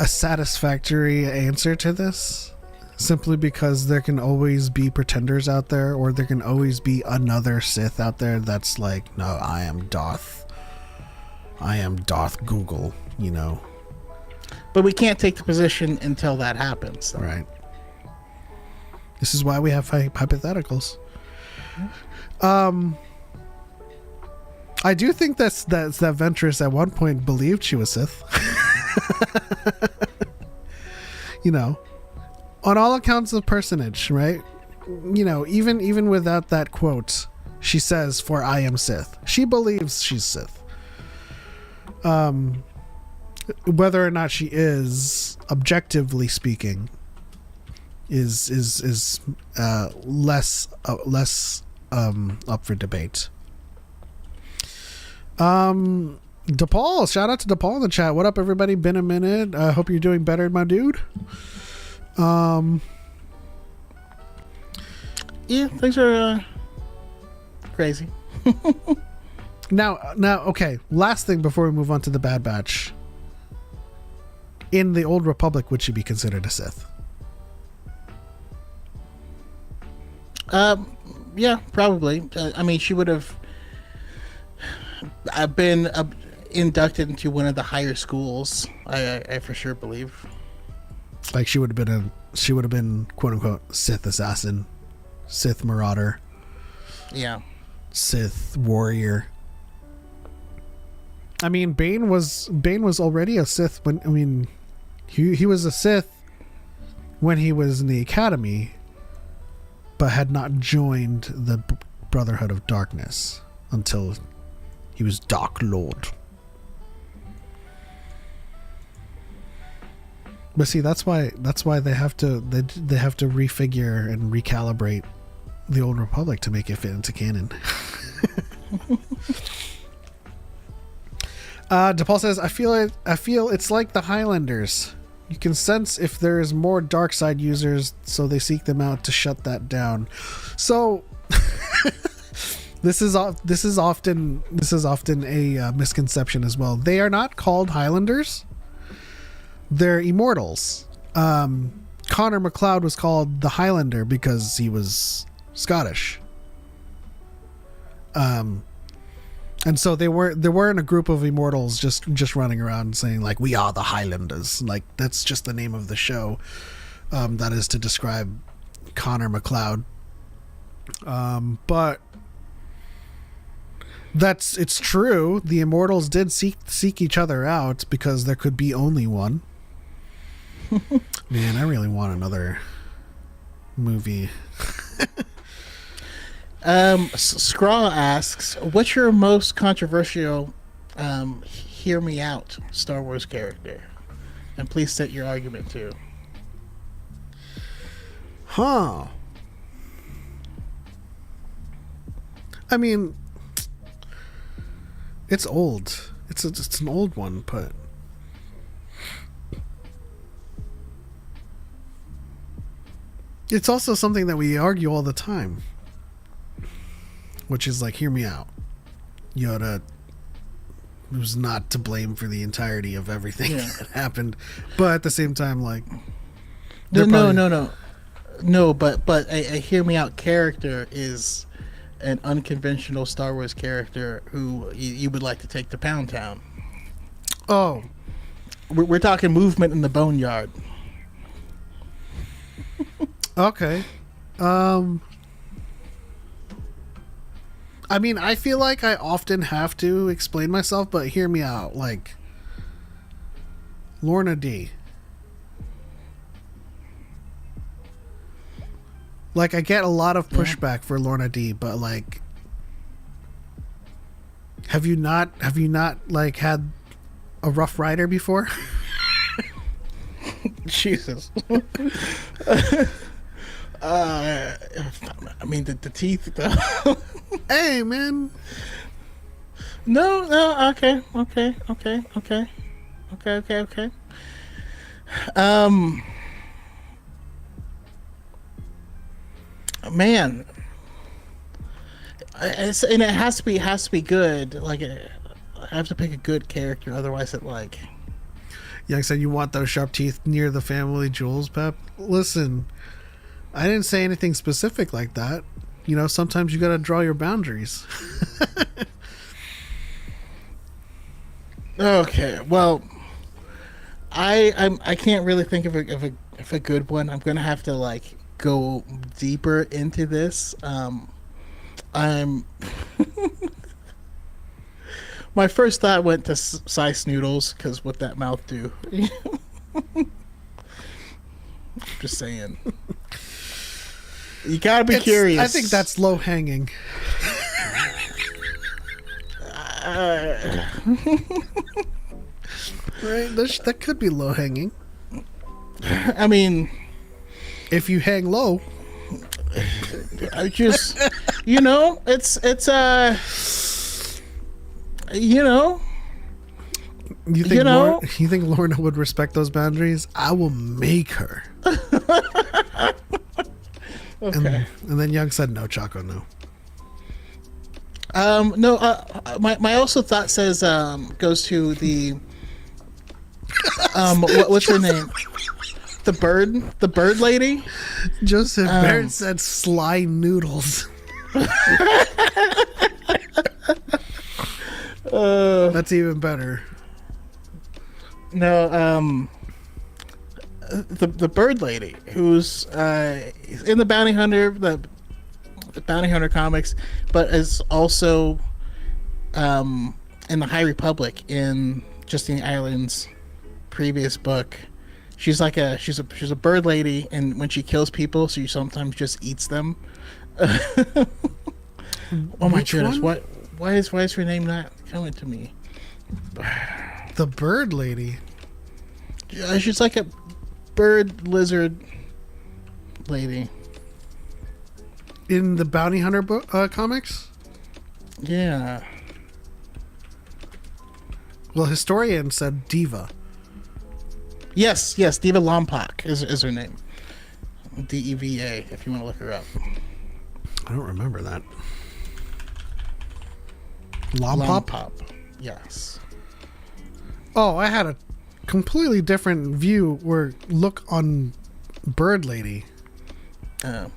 satisfactory answer to this, simply because there can always be pretenders out there, or there can always be another Sith out there that's like, no, I am Darth Google, you know. But we can't take the position until that happens, though. Right. This is why we have hypotheticals. I do think that Ventress at one point believed she was Sith. You know, on all accounts of personage, right? You know, even without that quote, she says, "For I am Sith." She believes she's Sith. Whether or not she is, objectively speaking, is less up for debate. DePaul, shout out to DePaul in the chat. What up, everybody? Been a minute. I hope you're doing better, my dude. Yeah, things are crazy. Now, okay. Last thing before we move on to the Bad Batch. In the Old Republic, would she be considered a Sith? Yeah, probably. I mean, she would have been inducted into one of the higher schools. I for sure believe. Like she would have been quote unquote Sith assassin, Sith marauder. Yeah. Sith warrior. I mean, Bane was already a Sith when he was a Sith when he was in the academy, but had not joined the Brotherhood of Darkness until he was Dark Lord. But see, that's why they have to refigure and recalibrate the Old Republic to make it fit into canon. DePaul says, I feel it's like the Highlanders. You can sense if there's more dark side users, so they seek them out to shut that down. So this is often a misconception as well. They are not called Highlanders. They're immortals. Connor MacLeod was called the Highlander because he was Scottish. And so they weren't a group of immortals just running around saying like, we are the Highlanders. Like, that's just the name of the show. That is to describe Connor MacLeod. But It's true. The immortals did seek each other out because there could be only one. Man, I really want another movie. Scraw asks, what's your most controversial hear me out Star Wars character? And please state your argument too. Huh. I mean, it's old. It's an old one, but it's also something that we argue all the time, which is like, hear me out. Yoda was not to blame for the entirety of everything that happened, but at the same time, like, no, but a hear me out character is an unconventional Star Wars character who you would like to take to Pound Town. Oh, we're talking movement in the boneyard. okay. I mean, I feel like I often have to explain myself, but hear me out. Like, Lorna D. Like, I get a lot of pushback for Lorna D, but like, have you not like had a Rough Rider before? Jesus. I mean the teeth though. Hey man. No, okay. Man, and it has to be good. Like, I have to pick a good character, otherwise it like. Young said, you want those sharp teeth near the family jewels, Pep? Listen, I didn't say anything specific like that. You know, sometimes you gotta draw your boundaries. Okay, well, I can't really think of a good one. I'm gonna have to like go deeper into this. I'm my first thought went to Sice Noodles because what that mouth do. Just saying. You gotta be curious. I think that's low hanging. Right, that could be low hanging. I mean, if you hang low, I just, you know, it's you know. You think Lorna would respect those boundaries? I will make her. Okay. And then Young said, "No, Choco, no." No. My also thought says goes to the what's her name? The bird lady. Joseph Barrett said, "Sly Noodles." That's even better. No, the bird lady who's in the Bounty Hunter, the Bounty Hunter comics, but is also in the High Republic in Justine Ireland's previous book. She's like she's a bird lady, and when she kills people, she sometimes just eats them. Oh my goodness! One? Why is her name not coming to me? The bird lady. Yeah, she's like a bird lizard lady In the Bounty Hunter book comics? Yeah. Well, Historian said Diva. Yes, Diva Lompak is her name. Deva, if you want to look her up. I don't remember that. Lompop? Yes. Oh, I had a completely different view or look on Bird Lady. Yeah.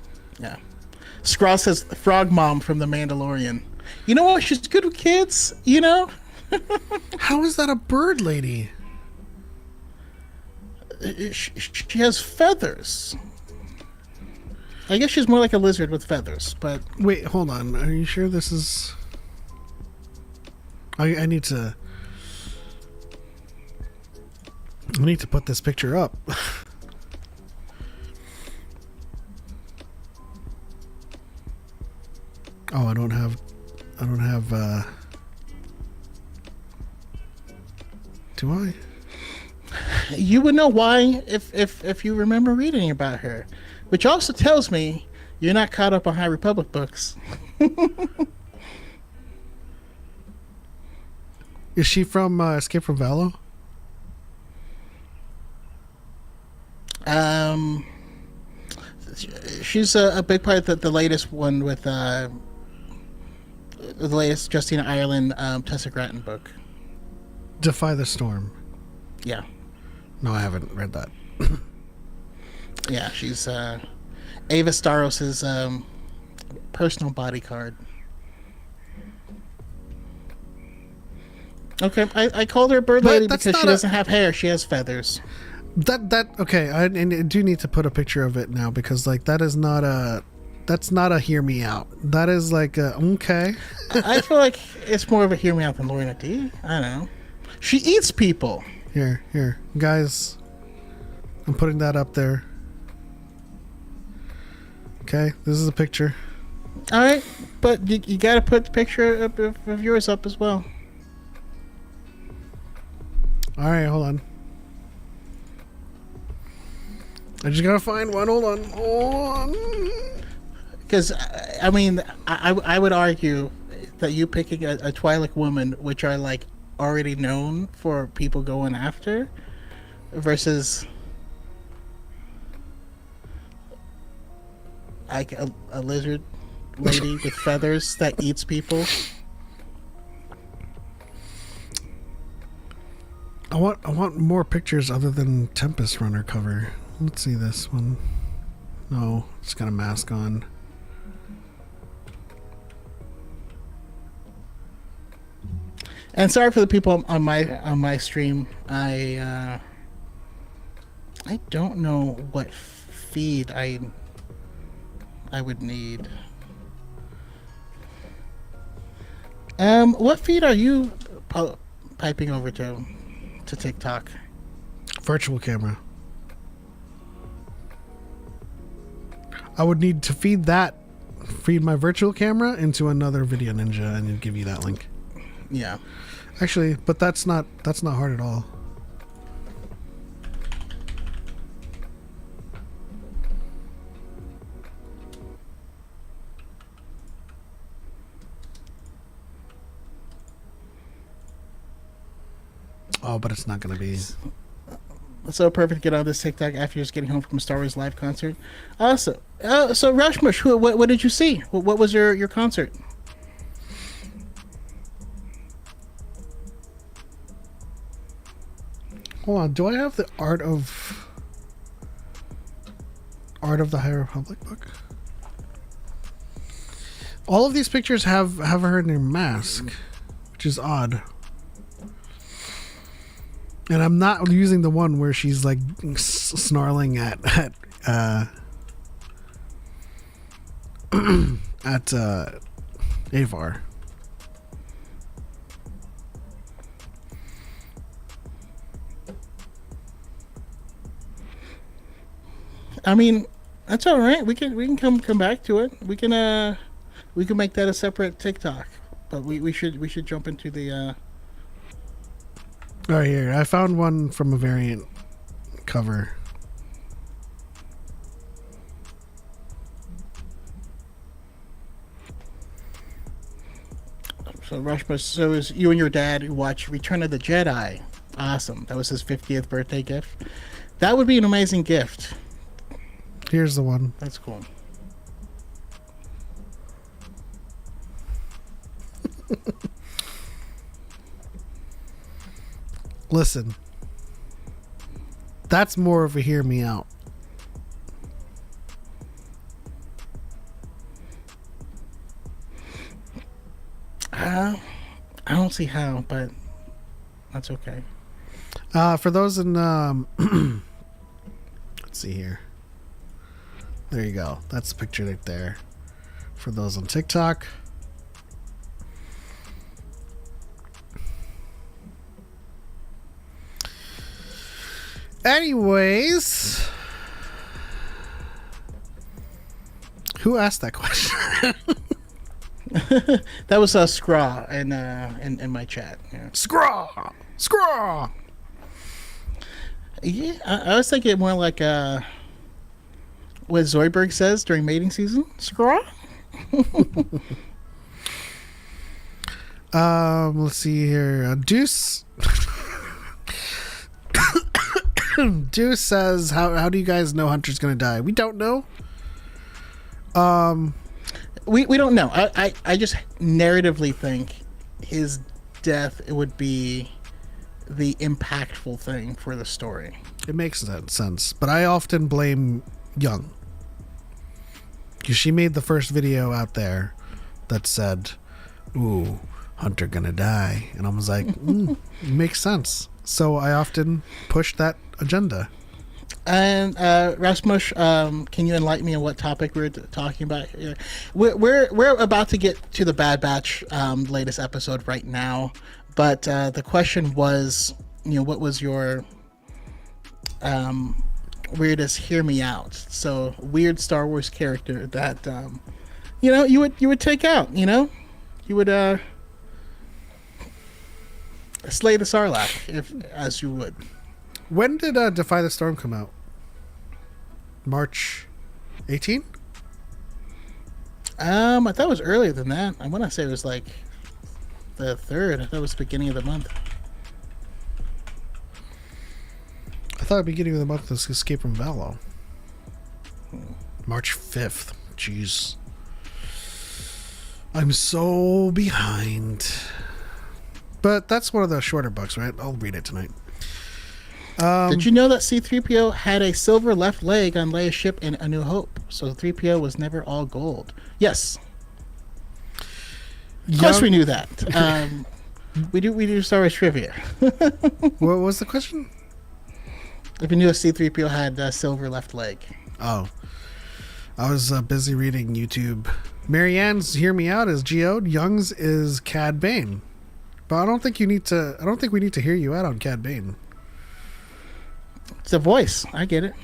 Scraw says Frog Mom from The Mandalorian. You know what? She's good with kids, you know? How is that a bird lady? She has feathers. I guess she's more like a lizard with feathers, but... Wait, hold on. Are you sure this is... I need to. I need to put this picture up. Oh, I don't have. Do I? You would know why if you remember reading about her, which also tells me you're not caught up on High Republic books. Is she from Escape from Valo? She's a big part of the latest one with the latest Justina Ireland Tessa Grattan book. Defy the Storm. Yeah. No, I haven't read that. Yeah, she's Ava Staros's personal bodyguard. Okay, I called her Bird Lady because she doesn't have hair; she has feathers. Okay. And I do need to put a picture of it now because like that's not a hear me out. That is like a okay. I feel like it's more of a hear me out than Lorna D. I don't know. She eats people. Here, guys. I'm putting that up there. Okay, this is a picture. All right, but you got to put the picture of yours up as well. All right, hold on. I just gotta find one. Hold on. Because I mean, I would argue that you picking a Twi'lek woman, which are like already known for people going after, versus like a lizard lady with feathers that eats people. I want more pictures other than Tempest Runner cover. Let's see this one. No, it's got a mask on. And sorry for the people on my stream. I don't know what feed I would need. What feed are you piping over to TikTok? Virtual camera. I would need to feed my virtual camera into another Video Ninja and it'd give you that link. Yeah. Actually, but that's not hard at all. Oh, but it's not going to be. So perfect to get on this TikTok after just getting home from a Star Wars live concert. So Rushmush, what did you see? What was your concert? Hold on, do I have the Art of the High Republic book? All of these pictures have her in a mask, which is odd. And I'm not using the one where she's like snarling at Avar. I mean, that's all right. We can come back to it. We can make that a separate TikTok. But we should jump into the. All right, here I found one from a variant cover. So Rushmore, so it was you and your dad who watched Return of the Jedi. Awesome. That was his 50th birthday gift. That would be an amazing gift. Here's the one. That's cool. Listen, that's more of a hear me out. I don't see how, but that's okay. For those in let's see here. There you go. That's the picture right there. For those on TikTok. Anyways, who asked that question? That was Scraw in my chat. Yeah, Scraw! yeah, I was thinking more like what Zoidberg says during mating season. Scraw. Let's see here. Deuce. Deuce says, "How do you guys know Hunter's gonna die? We don't know. We don't know. I just narratively think his death would be the impactful thing for the story. It makes sense, but I often blame Young because she made the first video out there that said, "Ooh, Hunter gonna die," and I was like, it makes sense. So I often push that agenda. And Rasmus, can you enlighten me on what topic we're talking about here? We're about to get to the Bad Batch latest episode right now, but the question was, what was your weirdest hear me out? So weird Star Wars character that you would take out. You would slay the Sarlacc as you would. When did Defy the Storm come out? March 18? I thought it was earlier than that. I want to say it was like the 3rd. I thought it was the beginning of the month. I thought the beginning of the month was Escape from Valo. March 5th. Jeez. I'm so behind. But that's one of the shorter books, right? I'll read it tonight. Did you know that C-3PO had a silver left leg on Leia's ship in A New Hope? So 3PO was never all gold. Yes. Of course we knew that. We do Star Wars trivia. What was the question? If you knew a C-3PO had a silver left leg. Oh. I was busy reading YouTube. Marianne's Hear Me Out is Geode. Young's is Cad Bane. But I don't think we need to hear you out on Cad Bane. It's a voice. I get it.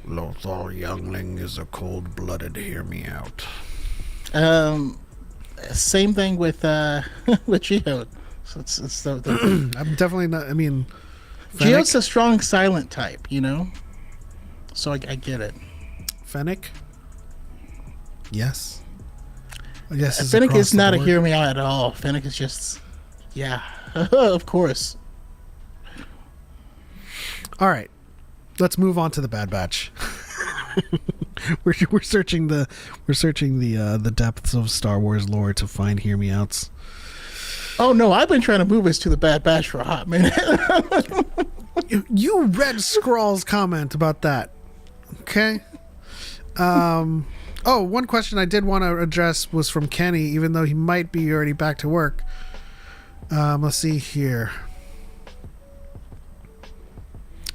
Lothal Youngling is a cold-blooded Hear Me Out. Same thing with Geode. So it's I'm definitely not. I mean, Geode's a strong silent type, So I get it. Fennec. Yes. Yes. Fennec is not a hear me out at all. Fennec is just, yeah, of course. All right, let's move on to the Bad Batch. we're searching the depths of Star Wars lore to find hear me outs. Oh no, I've been trying to move us to the Bad Batch for a hot minute. You read Scrawl's comment about that, okay? Oh, one question I did want to address was from Kenny, even though he might be already back to work. Let's see here.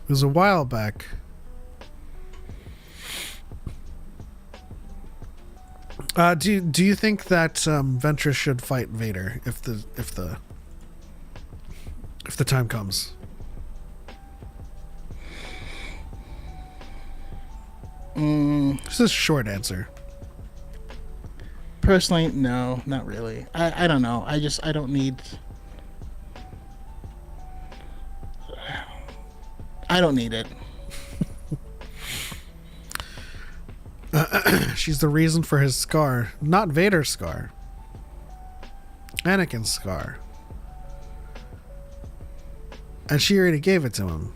It was a while back. Do you think that Ventress should fight Vader if the time comes? This is a short answer. Personally, no, not really. I don't know. I don't need. I don't need it. She's the reason for his scar, not Vader's scar. Anakin's scar. And she already gave it to him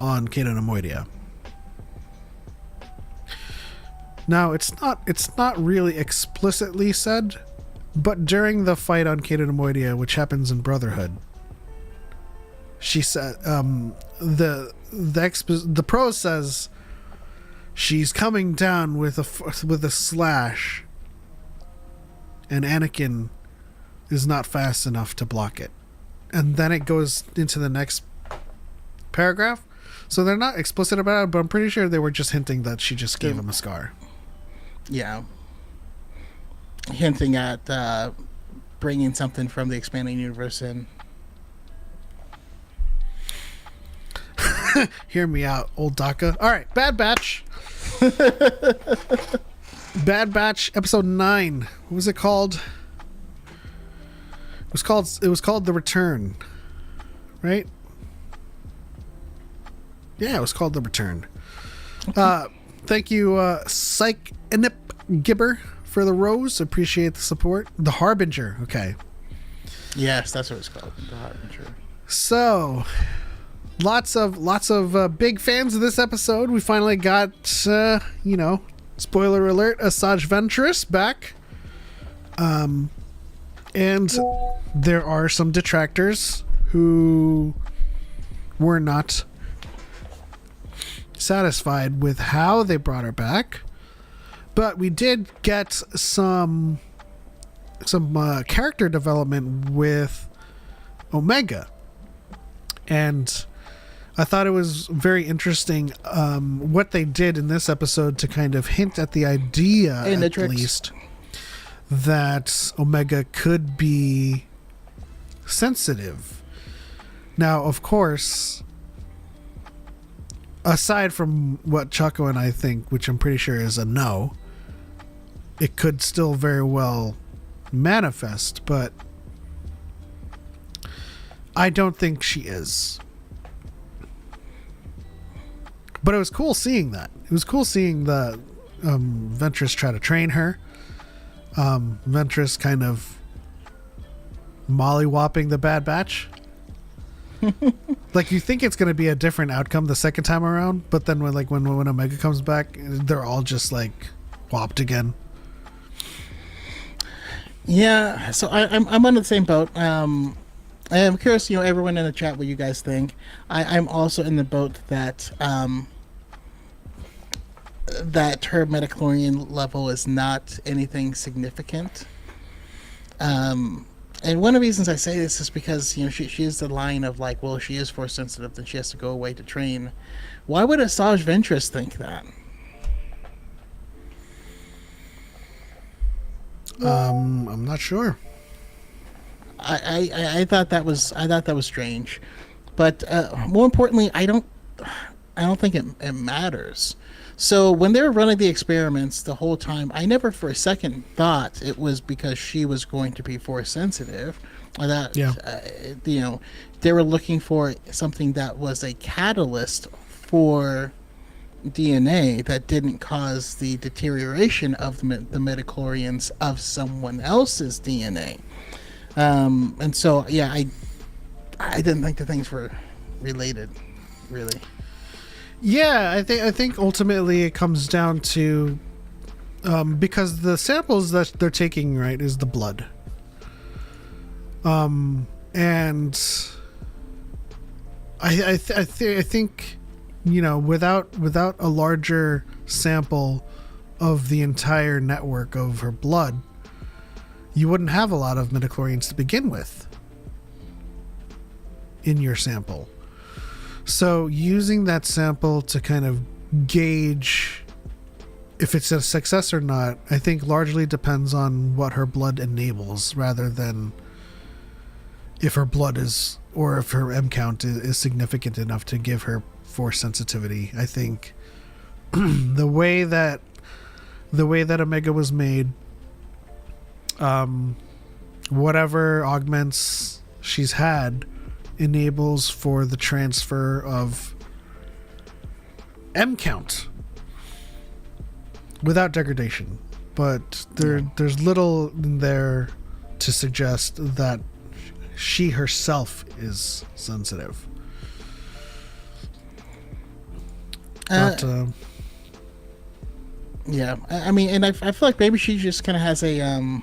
on Kato Nemoidia. Now, it's not really explicitly said, but during the fight on Kato Nemoidia, which happens in Brotherhood, she said the prose says she's coming down with a slash, and Anakin is not fast enough to block it. And then it goes into the next paragraph. So they're not explicit about it, but I'm pretty sure they were just hinting that she just gave him a scar. Yeah. Hinting at bringing something from the expanding universe in. Hear me out, old Daka. All right, Bad Batch. Bad Batch, episode 9. What was it called? It was called The Return, right? Yeah, it was called The Return. Thank you, Psych Inip Gibber, for the rose. Appreciate the support. The Harbinger. Okay. Yes, that's what it's called. The Harbinger. So, lots of big fans of this episode. We finally got, spoiler alert, Asajj Ventress back. And there are some detractors who were not satisfied with how they brought her back. But we did get some character development with Omega. And I thought it was very interesting what they did in this episode to kind of hint at the idea, at least, that Omega could be sensitive. Now, of course, aside from what Choco and I think, which I'm pretty sure is a no, it could still very well manifest, but I don't think she is. But it was cool seeing that. It was cool seeing the Ventress try to train her. Ventress kind of mollywopping the Bad Batch. Like, you think it's going to be a different outcome the second time around, but then when Omega comes back, they're all just like whopped again. Yeah, so I'm on the same boat. I am curious, everyone in the chat, what you guys think. I'm also in the boat that that her midichlorian level is not anything significant. And one of the reasons I say this is because, she is the line of like, well, she is force sensitive, then she has to go away to train. Why would Asajj Ventress think that? I'm not sure. I thought that was strange, but more importantly, I don't think it matters. So when they were running the experiments the whole time, I never for a second thought it was because she was going to be force sensitive. That they were looking for something that was a catalyst for DNA that didn't cause the deterioration of the midichlorians of someone else's DNA. And so, yeah, I didn't think the things were related, really. Yeah, I think ultimately it comes down to because the samples that they're taking, right, is the blood. And I think without a larger sample of the entire network of her blood, you wouldn't have a lot of midichlorians to begin with in your sample. So using that sample to kind of gauge if it's a success or not, I think largely depends on what her blood enables, rather than if her blood is, or if her M count is significant enough to give her force sensitivity. I think the way that Omega was made, whatever augments she's had enables for the transfer of M count without degradation, but there's little in there to suggest that she herself is sensitive. Yeah, I mean, and I feel like maybe she just kind of has a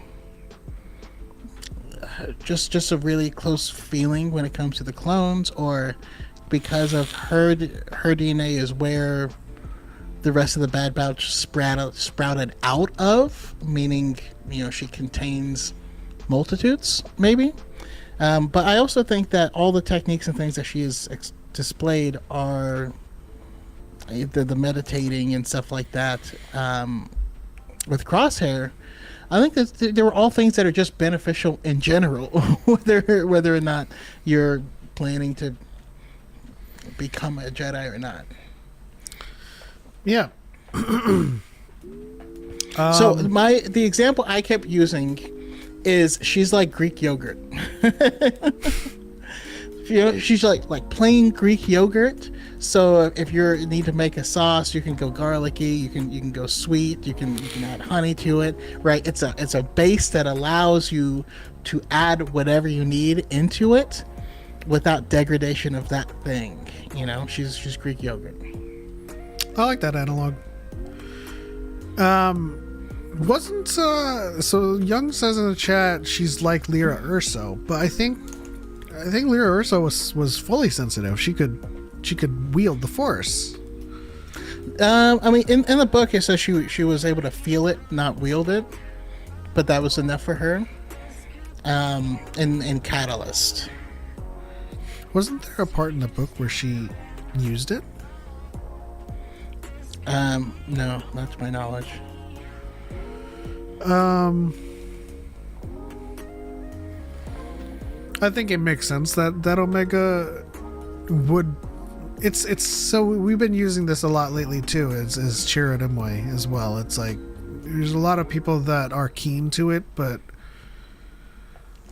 just a really close feeling when it comes to the clones, or because of her DNA is where the rest of the Bad Batch sprouted out of, meaning she contains multitudes, maybe. But I also think that all the techniques and things that she has displayed are the meditating and stuff like that with Crosshair. I think that they were all things that are just beneficial in general, whether or not you're planning to become a Jedi or not. Yeah. So the example I kept using is she's like Greek yogurt. She's like plain Greek yogurt. So if you need to make a sauce, you can go garlicky, you can go sweet, you can add honey to it, right? It's a base that allows you to add whatever you need into it without degradation of that thing. She's Greek yogurt. I like that analog. Wasn't so Young says in the chat she's like Lyra Urso, but I think Lyra Urso was fully sensitive. She could wield the Force. I mean, in the book it says she was able to feel it, not wield it, but that was enough for her. In Catalyst, wasn't there a part in the book where she used it? No, not to my knowledge. I think it makes sense that Omega would. It's so we've been using this a lot lately too, as Chirrut Imwe as well. It's like there's a lot of people that are keen to it, but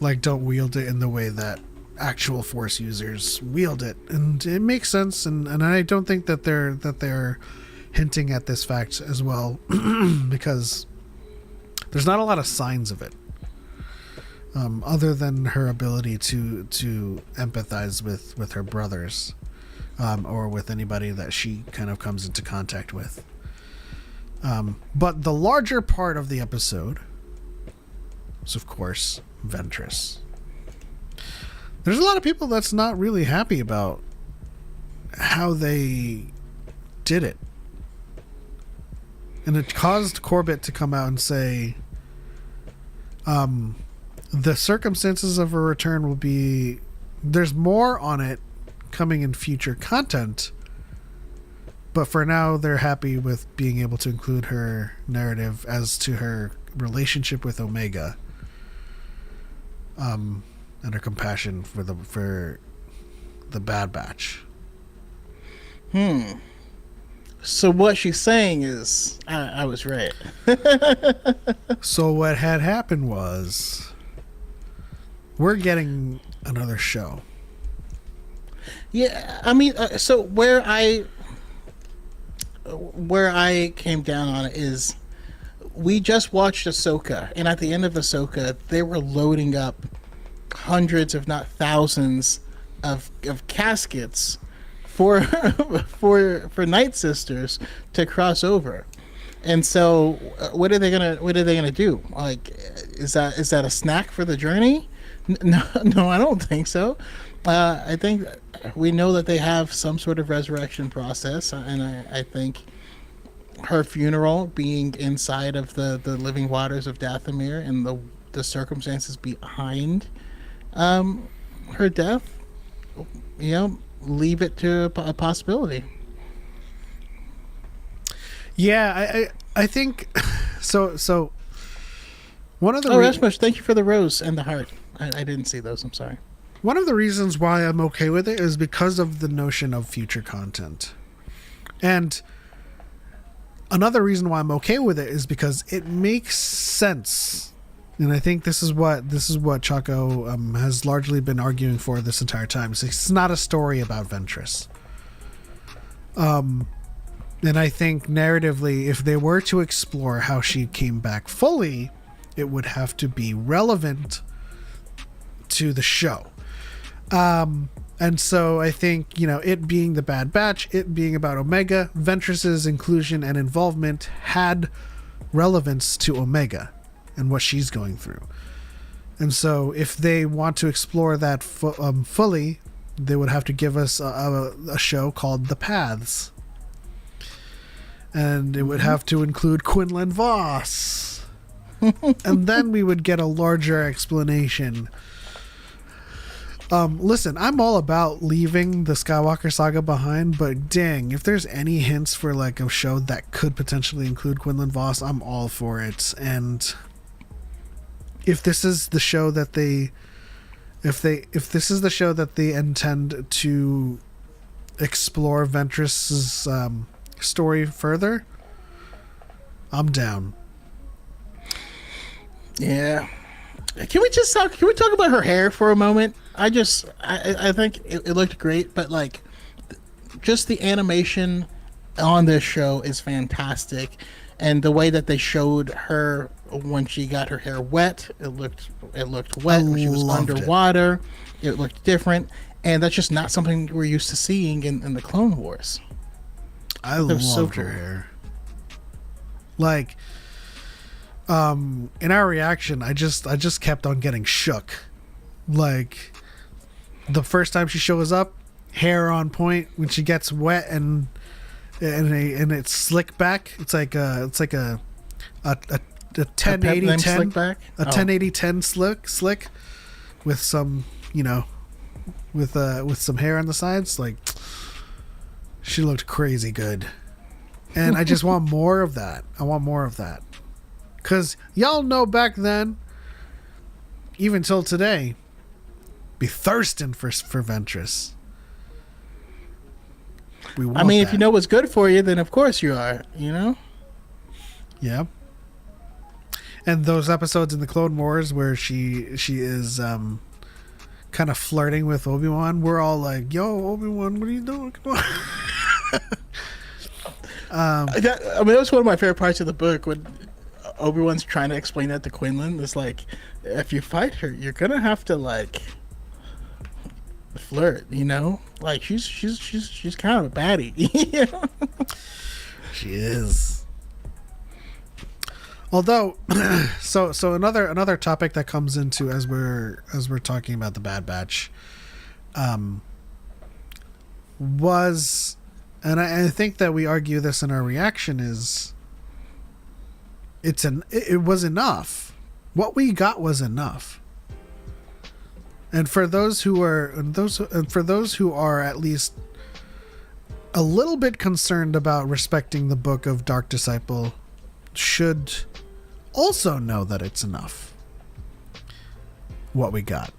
like don't wield it in the way that actual Force users wield it, and it makes sense. And I don't think that they're hinting at this fact as well, because there's not a lot of signs of it, other than her ability to empathize with her brothers, or with anybody that she kind of comes into contact with. But the larger part of the episode is, of course, Ventress. There's a lot of people that's not really happy about how they did it. And it caused Corbett to come out and say, the circumstances of her return will be... There's more on it coming in future content, but for now they're happy with being able to include her narrative as to her relationship with Omega, and her compassion for the Bad Batch. So what she's saying is, I was right. So what had happened was, we're getting another show. Yeah, I mean, so where I came down on it is, we just watched Ahsoka, and at the end of Ahsoka, they were loading up hundreds, if not thousands, of caskets for Night Sisters to cross over. And so, what are they gonna do? Like, is that a snack for the journey? No, I don't think so. I think we know that they have some sort of resurrection process, and I think her funeral being inside of the living waters of Dathomir and the circumstances behind her death, leave it to a possibility. Yeah, I think so. One of the Rasmus, thank you for the rose and the heart. I didn't see those. I'm sorry. One of the reasons why I'm okay with it is because of the notion of future content, and another reason why I'm okay with it is because it makes sense. And I think this is what Choco has largely been arguing for this entire time. It's not a story about Ventress. And I think narratively, if they were to explore how she came back fully, it would have to be relevant to the show. And so I think, it being the Bad Batch, it being about Omega, Ventress's inclusion and involvement had relevance to Omega and what she's going through. And so if they want to explore that fully, they would have to give us a show called The Paths. And it would have to include Quinlan Voss. And then we would get a larger explanation. Listen, I'm all about leaving the Skywalker saga behind, but dang, if there's any hints for like a show that could potentially include Quinlan Voss, I'm all for it. And if this is the show that they intend to explore Ventress's story further, I'm down. Yeah. Can we talk about her hair for a moment? I think it looked great, but like just the animation on this show is fantastic, and the way that they showed her when she got her hair wet, it looked wet. When she was underwater, it looked different, and that's just not something we're used to seeing in the Clone Wars. I loved her hair. Like, in our reaction, I just kept on getting shook. Like, the first time she shows up, hair on point. When she gets wet and it's slick back, it's like a 1080 10 back? A 1080 10 slick with some, with some hair on the sides. Like, she looked crazy good, and I just want more of that. I want more of that, because y'all know back then, even till today, be thirsting for Ventress. I mean, if you know what's good for you, then of course you are. Yeah. And those episodes in the Clone Wars where she is kind of flirting with Obi-Wan, we're all like, "Yo, Obi-Wan, what are you doing? Come on." That was one of my favorite parts of the book when Obi-Wan's trying to explain that to Quinlan. It's like, if you fight her, you're gonna have to like flirt, like she's kind of a baddie. She is. Although, so another topic that comes into as we're talking about the Bad Batch, was, and I think that we argue this in our reaction, is it was enough. What we got was enough. And for those who are at least a little bit concerned about respecting the book of Dark Disciple, should also know that it's enough what we got,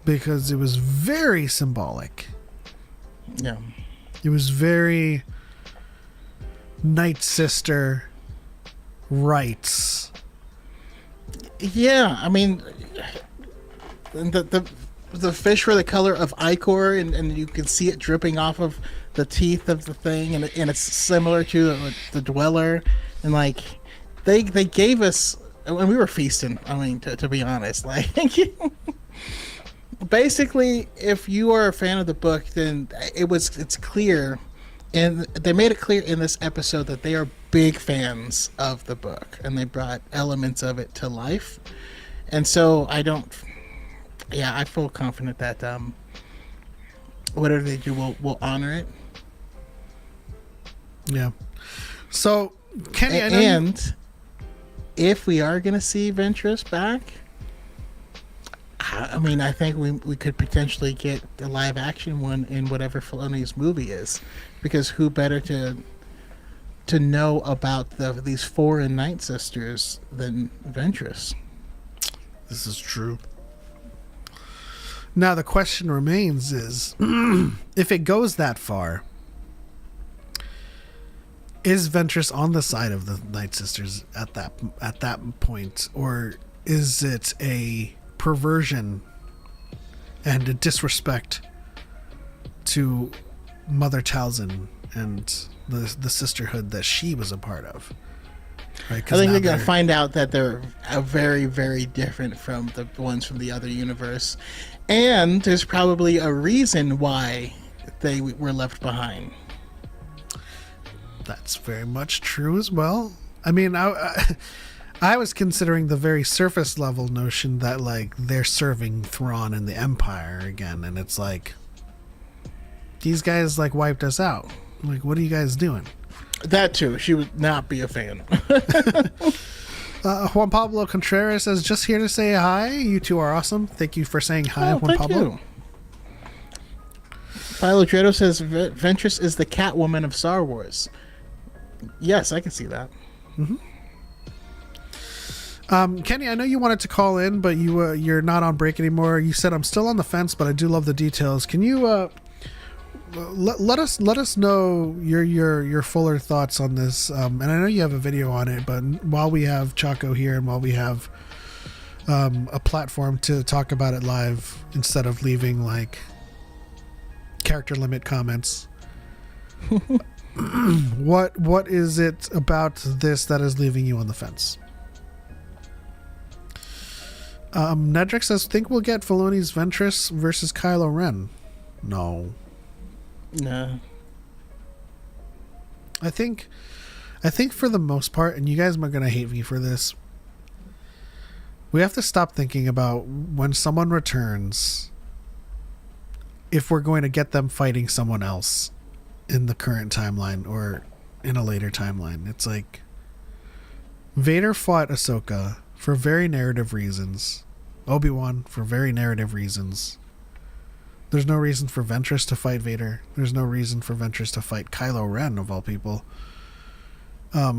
because it was very symbolic. Yeah, it was very Night Sister rights. Yeah, I mean, the fish were the color of ichor, and you can see it dripping off of the teeth of the thing, and it's similar to the Dweller, and like they gave us, and we were feasting. I mean, to be honest, like basically, if you are a fan of the book, then it's clear, and they made it clear in this episode that they are big fans of the book, and they brought elements of it to life, and so I feel confident that whatever they do will honor it. Yeah. So, Kenny, if we are going to see Ventress back, I mean, I think we could potentially get a live action one in whatever Filoni's movie is, because who better to know about these foreign Night Sisters than Ventress? This is true. Now the question remains is, if it goes that far, is Ventress on the side of the Night Sisters at that point, or is it a perversion and a disrespect to Mother Talzin and the sisterhood that she was a part of? Right, I think they're going to find out that they're very, very different from the ones from the other universe. And there's probably a reason why they were left behind. That's very much true as well. I mean, I was considering the very surface level notion that, like, they're serving Thrawn and the Empire again. And it's like, these guys, like, wiped us out. Like, what are you guys doing? That too. She would not be a fan. Juan Pablo Contreras is just here to say hi. You two are awesome. Thank you for saying hi, Juan Pablo. You. Philo Dredo says Ventress is the Catwoman of Star Wars. Yes, I can see that. Mm-hmm. Kenny, I know you wanted to call in, but you're not on break anymore. You said, I'm still on the fence, but I do love the details. Can you let us know your fuller thoughts on this. And I know you have a video on it, but while we have Choco here and while we have a platform to talk about it live instead of leaving like character limit comments, what is it about this that is leaving you on the fence? Nedrick says, think we'll get Filoni's Ventress versus Kylo Ren. No. I think for the most part, and you guys are gonna hate me for this, we have to stop thinking about when someone returns if we're going to get them fighting someone else in the current timeline or in a later timeline. It's like Vader fought Ahsoka for very narrative reasons. Obi-Wan for very narrative reasons. There's no reason for Ventress to fight Vader. There's no reason for Ventress to fight Kylo Ren, of all people. I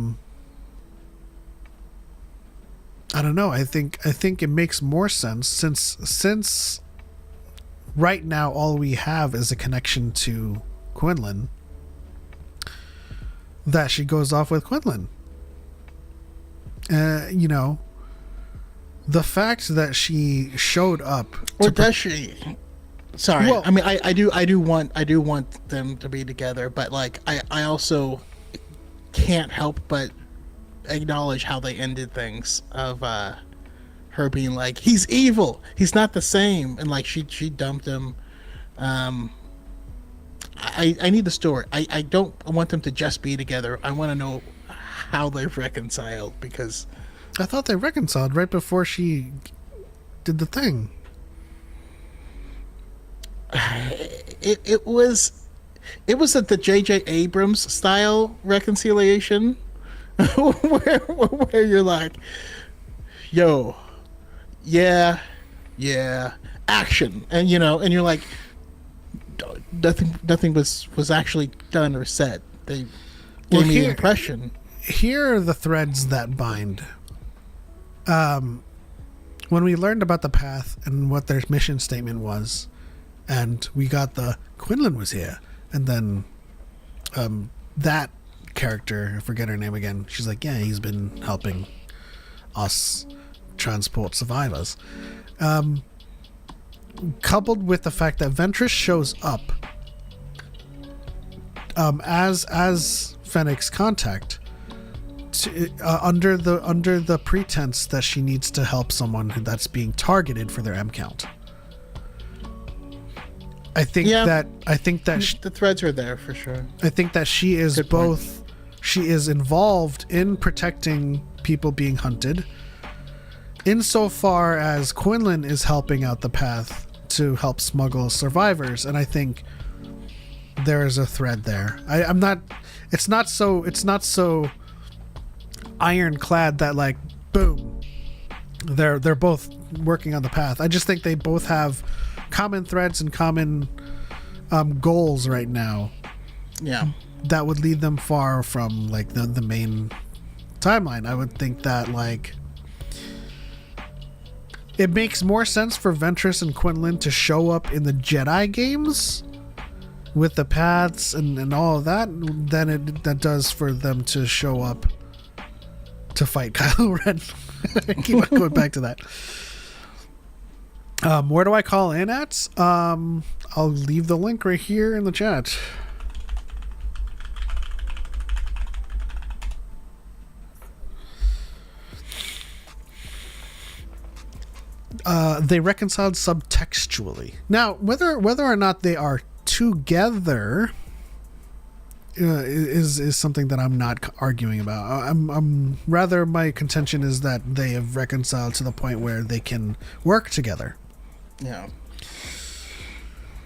don't know. I think it makes more sense since right now all we have is a connection to Quinlan, that she goes off with Quinlan. You know, the fact that she showed up, or does she? Sorry, well, I mean, I do want them to be together, but like, I also can't help but acknowledge how they ended things, of her being like, he's evil, he's not the same, and like she dumped him. I need the story. I don't want them to just be together. I want to know how they've reconciled, because I thought they reconciled right before she did the thing. It was the J.J. Abrams style reconciliation, where you're like, yo, yeah, action, and you know, and you're like, nothing was actually done or said. They gave me the impression. Here are the threads that bind. When we learned about the path and what their mission statement was, and we got the Quinlan was here, and then that character, I forget her name again, she's like, yeah, he's been helping us transport survivors. Coupled with the fact that Ventress shows up as Fennec's contact, under the pretense that she needs to help someone that's being targeted for their M count. I think that the threads are there for sure. I think that she is both. She is involved in protecting people being hunted, insofar as Quinlan is helping out the path to help smuggle survivors, and I think there is a thread there. I'm not. It's not so ironclad that like boom, they're both working on the path. I just think they both have common threads and common goals right now. Yeah, that would lead them far from like the main timeline. I would think that like it makes more sense for Ventress and Quinlan to show up in the Jedi games with the paths and all of that than that does for them to show up to fight Kylo Ren. I keep on going back to that. Where do I call in at? I'll leave the link right here in the chat. They reconciled subtextually. Now, whether or not they are together is something that I'm not arguing about. I'm rather, my contention is that they have reconciled to the point where they can work together. Yeah.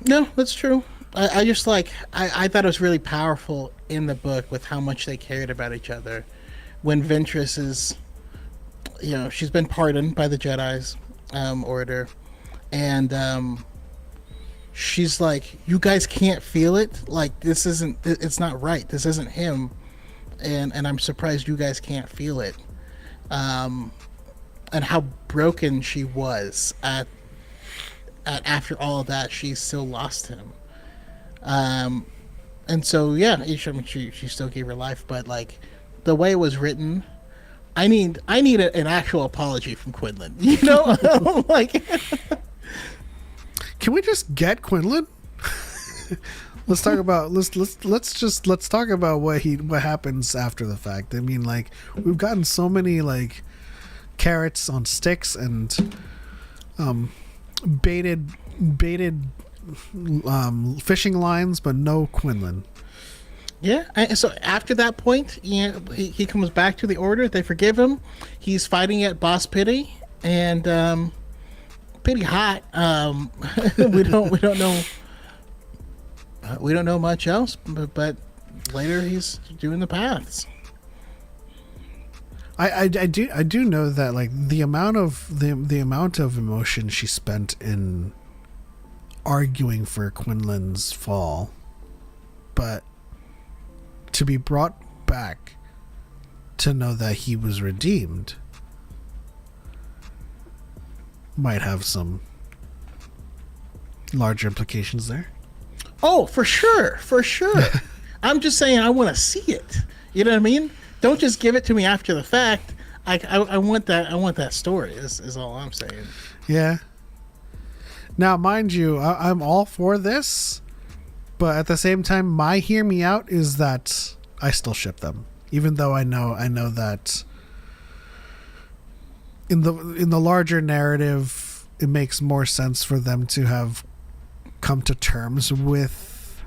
No, that's true. I just like, I thought it was really powerful in the book with how much they cared about each other. When Ventress is, you know, she's been pardoned by the Jedi's order, and she's like, you guys can't feel it? Like, this isn't, it's not right. This isn't him. And I'm surprised you guys can't feel it. And how broken she was at after all of that, she still lost him. And so yeah, I mean, she still gave her life, but like the way it was written, I need an actual apology from Quinlan. You know, like Can we just get Quinlan? Let's talk about let's talk about what happens after the fact. I mean, like, we've gotten so many like carrots on sticks and baited fishing lines, but no Quinlan. yeah. And so after that point, you know, he comes back to the Order. They forgive him. He's fighting at Boss Pity, and pretty hot. We don't know. We don't know much else, but later he's doing the paths. I do know that, like, the amount of emotion she spent in arguing for Quinlan's fall, but to be brought back to know that he was redeemed might have some larger implications there. Oh, for sure. I'm just saying I want to see it. You know what I mean? Don't just give it to me after the fact. I want that. I want that story. Is all I'm saying. Yeah. Now, mind you, I'm all for this, but at the same time, my hear me out is that I still ship them, even though I know that in the larger narrative, it makes more sense for them to have come to terms with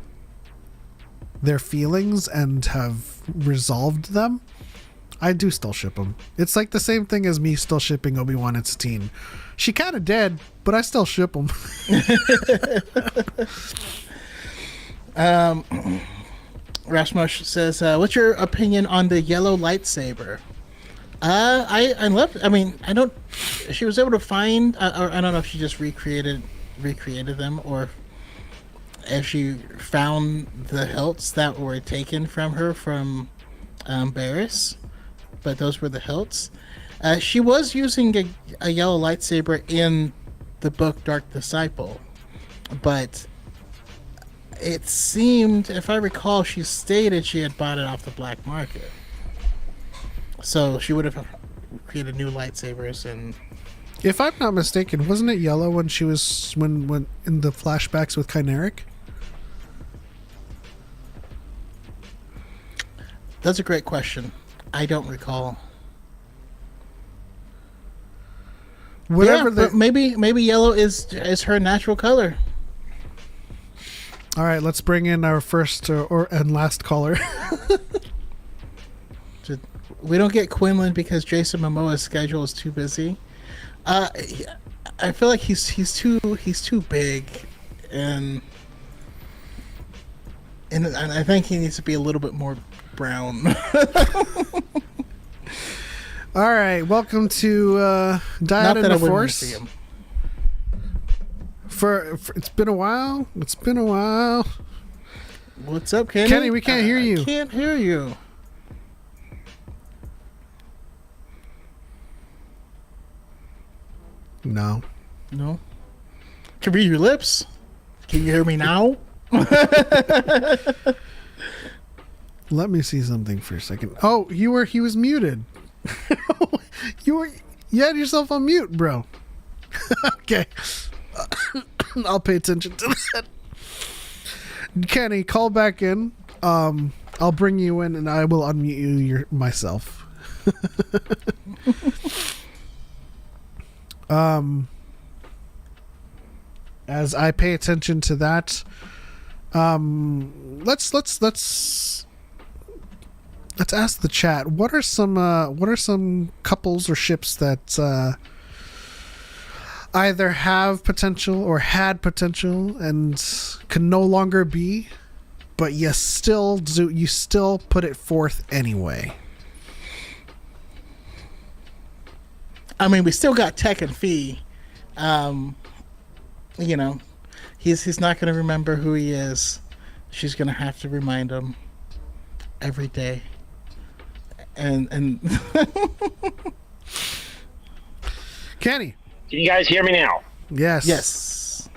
their feelings and have resolved them. I do still ship them. It's like the same thing as me still shipping Obi-Wan and Satine. She kind of dead, but I still ship them. Rasmush says, "What's your opinion on the yellow lightsaber?" I love. I mean, I don't. She was able to find, or I don't know if she just recreated them, or if she found the hilts that were taken from her from Barriss, but those were the hilts. She was using a yellow lightsaber in the book Dark Disciple, but it seemed, if I recall, she stated she had bought it off the black market. So she would have created new lightsabers. And if I'm not mistaken, wasn't it yellow when she was when in the flashbacks with Kyneric? That's a great question. I don't recall. Whatever. Yeah, but maybe yellow is her natural color. All right, let's bring in our first and last caller. We don't get Quinlan because Jason Momoa's schedule is too busy. I feel like he's too big, and I think he needs to be a little bit more brown. All right, welcome to Dyad and the Force. For it's been a while. What's up, Kenny? Kenny, we can't hear you. I can't hear you. No. Can read your lips. Can you hear me now? Let me see something for a second. Oh, he was muted. You had yourself on mute, bro. Okay. I'll pay attention to that. Kenny, call back in. I'll bring you in and I will unmute you myself. As I pay attention to that, let's ask the chat. What are some couples or ships that either have potential or had potential and can no longer be, but you still put it forth anyway? I mean, we still got Tech and Fee. You know, he's not going to remember who he is. She's going to have to remind him every day. And Kenny, can you guys hear me now? yes.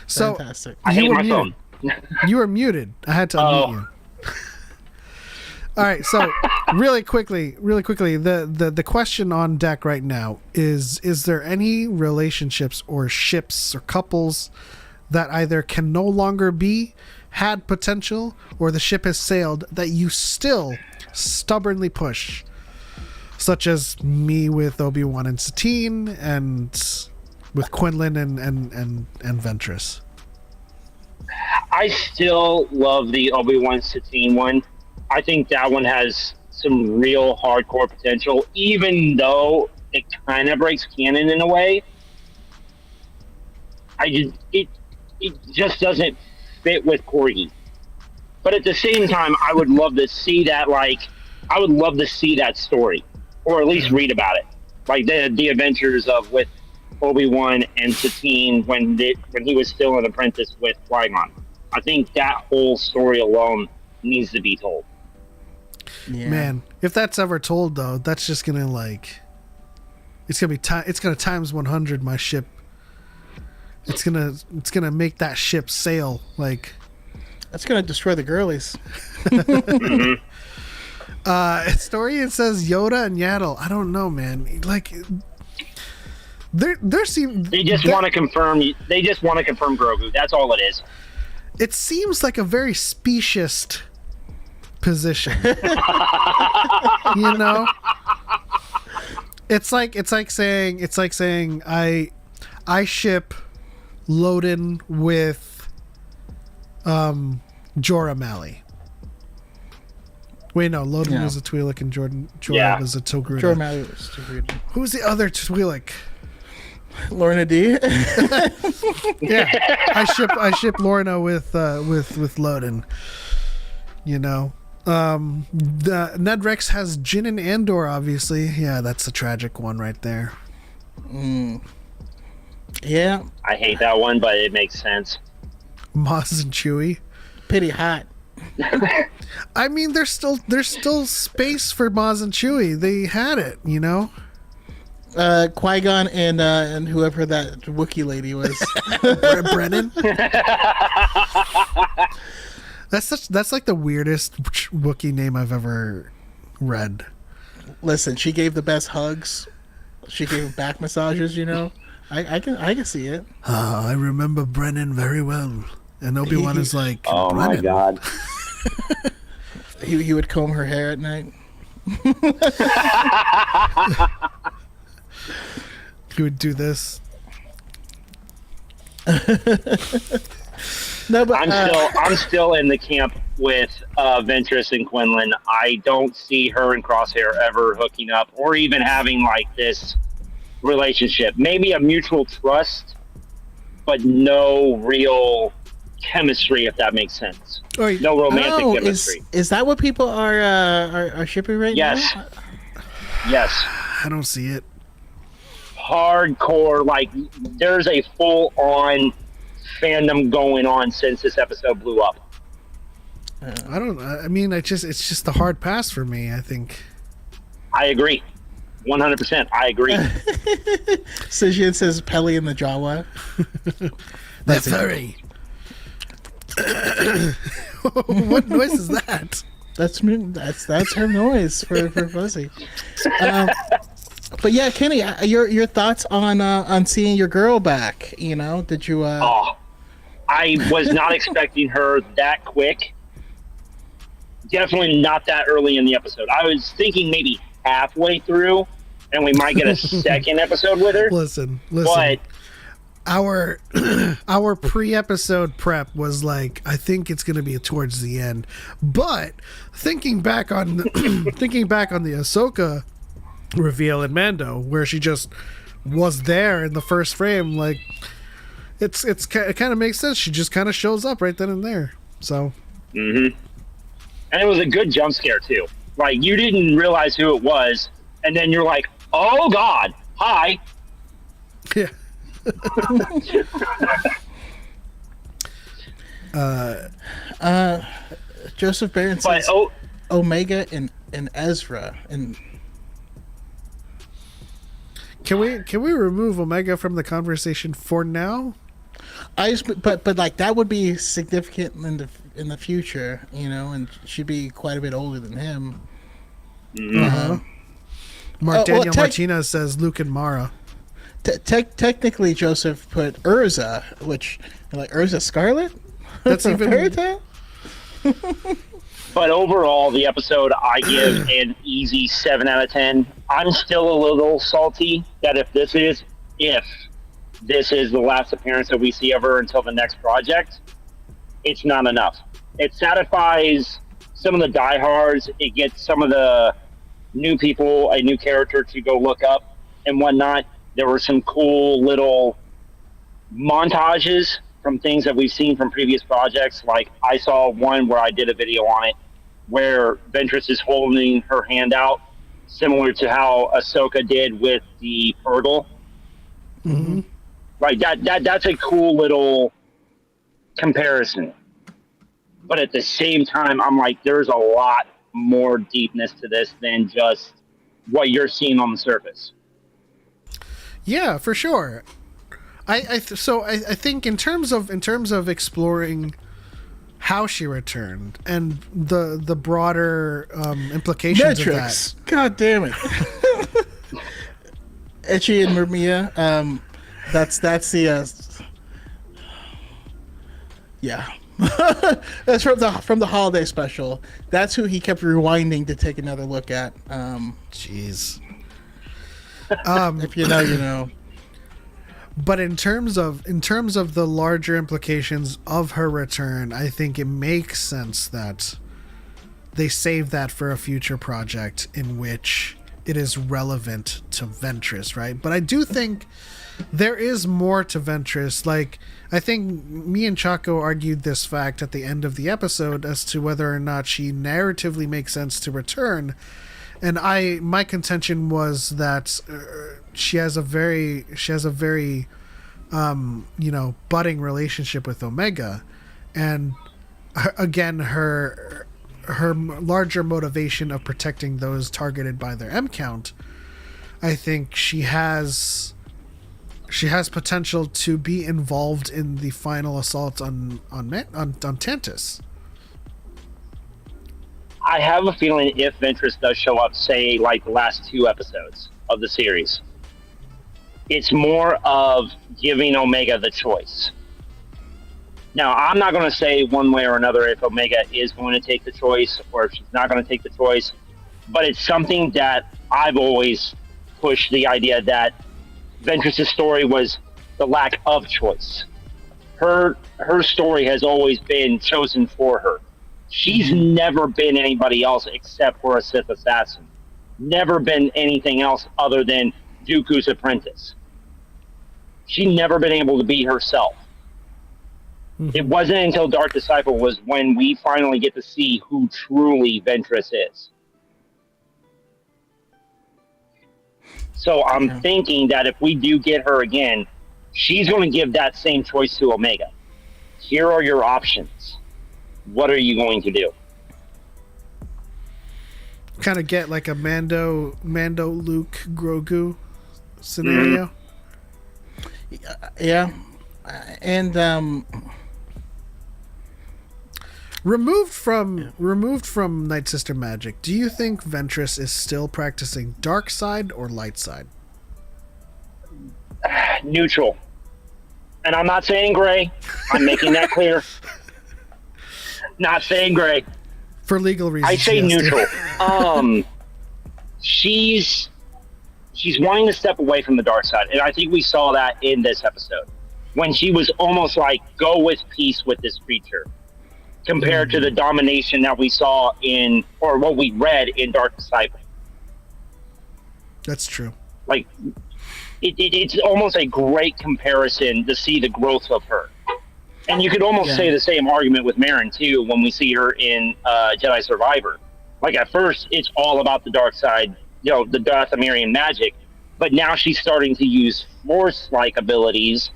So Fantastic. I hate were my muted. phone. You were muted. I had to unmute you. All right, so really quickly, the question on deck right now is there any relationships or ships or couples that either can no longer be, had potential, or the ship has sailed that you still stubbornly push? Such as me with Obi-Wan and Satine, and with Quinlan and Ventress. I still love the Obi-Wan Satine one. I think that one has some real hardcore potential, even though it kind of breaks canon in a way. It just doesn't fit with Corgi. But at the same time, I would love to see that. I would love to see that story, or at least read about it, like the adventures of with Obi-Wan and Satine when he was still an apprentice with Qui-Gon. I think that whole story alone needs to be told. Yeah. Man, if that's ever told though, that's just gonna it's gonna times 100 my ship. It's gonna make that ship sail like. That's gonna destroy the girlies. Historian says Yoda and Yaddle. I don't know, man. Like, they just want to confirm. They just want to confirm Grogu. That's all it is. It seems like a very specious position. You know, it's like saying I ship Loden with Jorah Malley. Wait, no, Loden was a Twi'lek and Jorah was a Togruta. Jorah Malley was Togruta. Who's the other Twi'lek? Lorna D. Yeah, I ship Lorna with Loden. You know, the Ned Rex has Jin and Andor. Obviously, yeah, that's a tragic one right there. Yeah, I hate that one, but it makes sense. Maz and Chewie. Pity hot. I mean, there's still space for Maz and Chewie. They had it, you know. Qui-Gon and whoever that Wookiee lady was. Brennan. That's like the weirdest Wookiee name I've ever read. Listen, she gave the best hugs. She gave back massages. You know, I can see it. I remember Brennan very well. And Obi-Wan is like, oh Brennan. my god. He would comb her hair at night. He would do this. No, but I'm still in the camp with Ventress and Quinlan. I don't see her and Crosshair ever hooking up or even having like this relationship. Maybe a mutual trust, but no real chemistry, if that makes sense. No romantic chemistry. Is that what people are shipping right now? Yes. I don't see it. Hardcore, like there's a full-on fandom going on since this episode blew up. I mean, it's just the hard pass for me, I think. I agree. 100%. I agree. Sijin says Pelly in the Jawa. That's very. What noise is that? That's her noise for Fuzzy. But yeah, Kenny, your thoughts on seeing your girl back? You know, did you? I was not expecting her that quick. Definitely not that early in the episode. I was thinking maybe halfway through, and we might get a second episode with her. Listen. But our pre-episode prep was like, I think it's going to be towards the end. But thinking back on the Ahsoka reveal in Mando, where she just was there in the first frame, like it kind of makes sense. She just kind of shows up right then and there. So. Mm-hmm. And it was a good jump scare too. Like you didn't realize who it was, and then you're like, "Oh God, hi." Yeah. Joseph Barron says Omega and Ezra and. Can we remove Omega from the conversation for now? but like that would be significant in the future, you know, and she'd be quite a bit older than him. Daniel Martinez says Luke and Mara. Technically, Joseph put Urza, which like Urza Scarlet. That's even. Fairy Tale? But overall, the episode I give an easy 7 out of 10. I'm still a little salty that if this is the last appearance that we see of her until the next project, it's not enough. It satisfies some of the diehards. It gets some of the new people a new character to go look up and whatnot. There were some cool little montages from things that we've seen from previous projects. Like I saw one where I did a video on it where Ventress is holding her hand out, similar to how Ahsoka did with the Purgle. Mm-hmm. Like that's a cool little comparison. But at the same time, I'm like, there's a lot more deepness to this than just what you're seeing on the surface. Yeah, for sure. I think in terms of exploring how she returned and the broader implications Metrics. of that. God damn it. Etchy and Murmia. That's the yeah. That's from the holiday special. That's who he kept rewinding to take another look at. Jeez. If you know, you know. But in terms of the larger implications of her return, I think it makes sense that they save that for a future project in which it is relevant to Ventress, right? But I do think there is more to Ventress. Like, I think me and Choco argued this fact at the end of the episode as to whether or not she narratively makes sense to return. And my contention was that she has a very budding relationship with Omega, and her larger motivation of protecting those targeted by their M count. I think she has potential to be involved in the final assault on Tantus. I have a feeling if Ventress does show up, say, like the last 2 episodes of the series, it's more of giving Omega the choice. Now, I'm not going to say one way or another if Omega is going to take the choice or if she's not going to take the choice, but it's something that I've always pushed the idea that Ventress' story was the lack of choice. Her story has always been chosen for her. She's never been anybody else except for a Sith assassin. Never been anything else other than Dooku's apprentice. She's never been able to be herself. Mm-hmm. It wasn't until Dark Disciple was when we finally get to see who truly Ventress is. So I'm thinking that if we do get her again, she's going to give that same choice to Omega. Here are your options. What are you going to do? Kind of get like a Mando Luke Grogu scenario. Yeah, and removed from Night Sister magic, do you think Ventress is still practicing dark side or light side? Neutral. And I'm not saying gray. I'm making that clear. Not saying gray. For legal reasons. I say neutral. She's wanting to step away from the dark side, and I think we saw that in this episode when she was almost like go with peace with this creature, compared to the domination that we saw in, or what we read in Dark Disciple. That's true. Like, it's almost a great comparison to see the growth of her. And you could almost say the same argument with Marin, too, when we see her in Jedi Survivor. Like, at first, it's all about the dark side, the Dathomirian magic, but now she's starting to use Force-like abilities,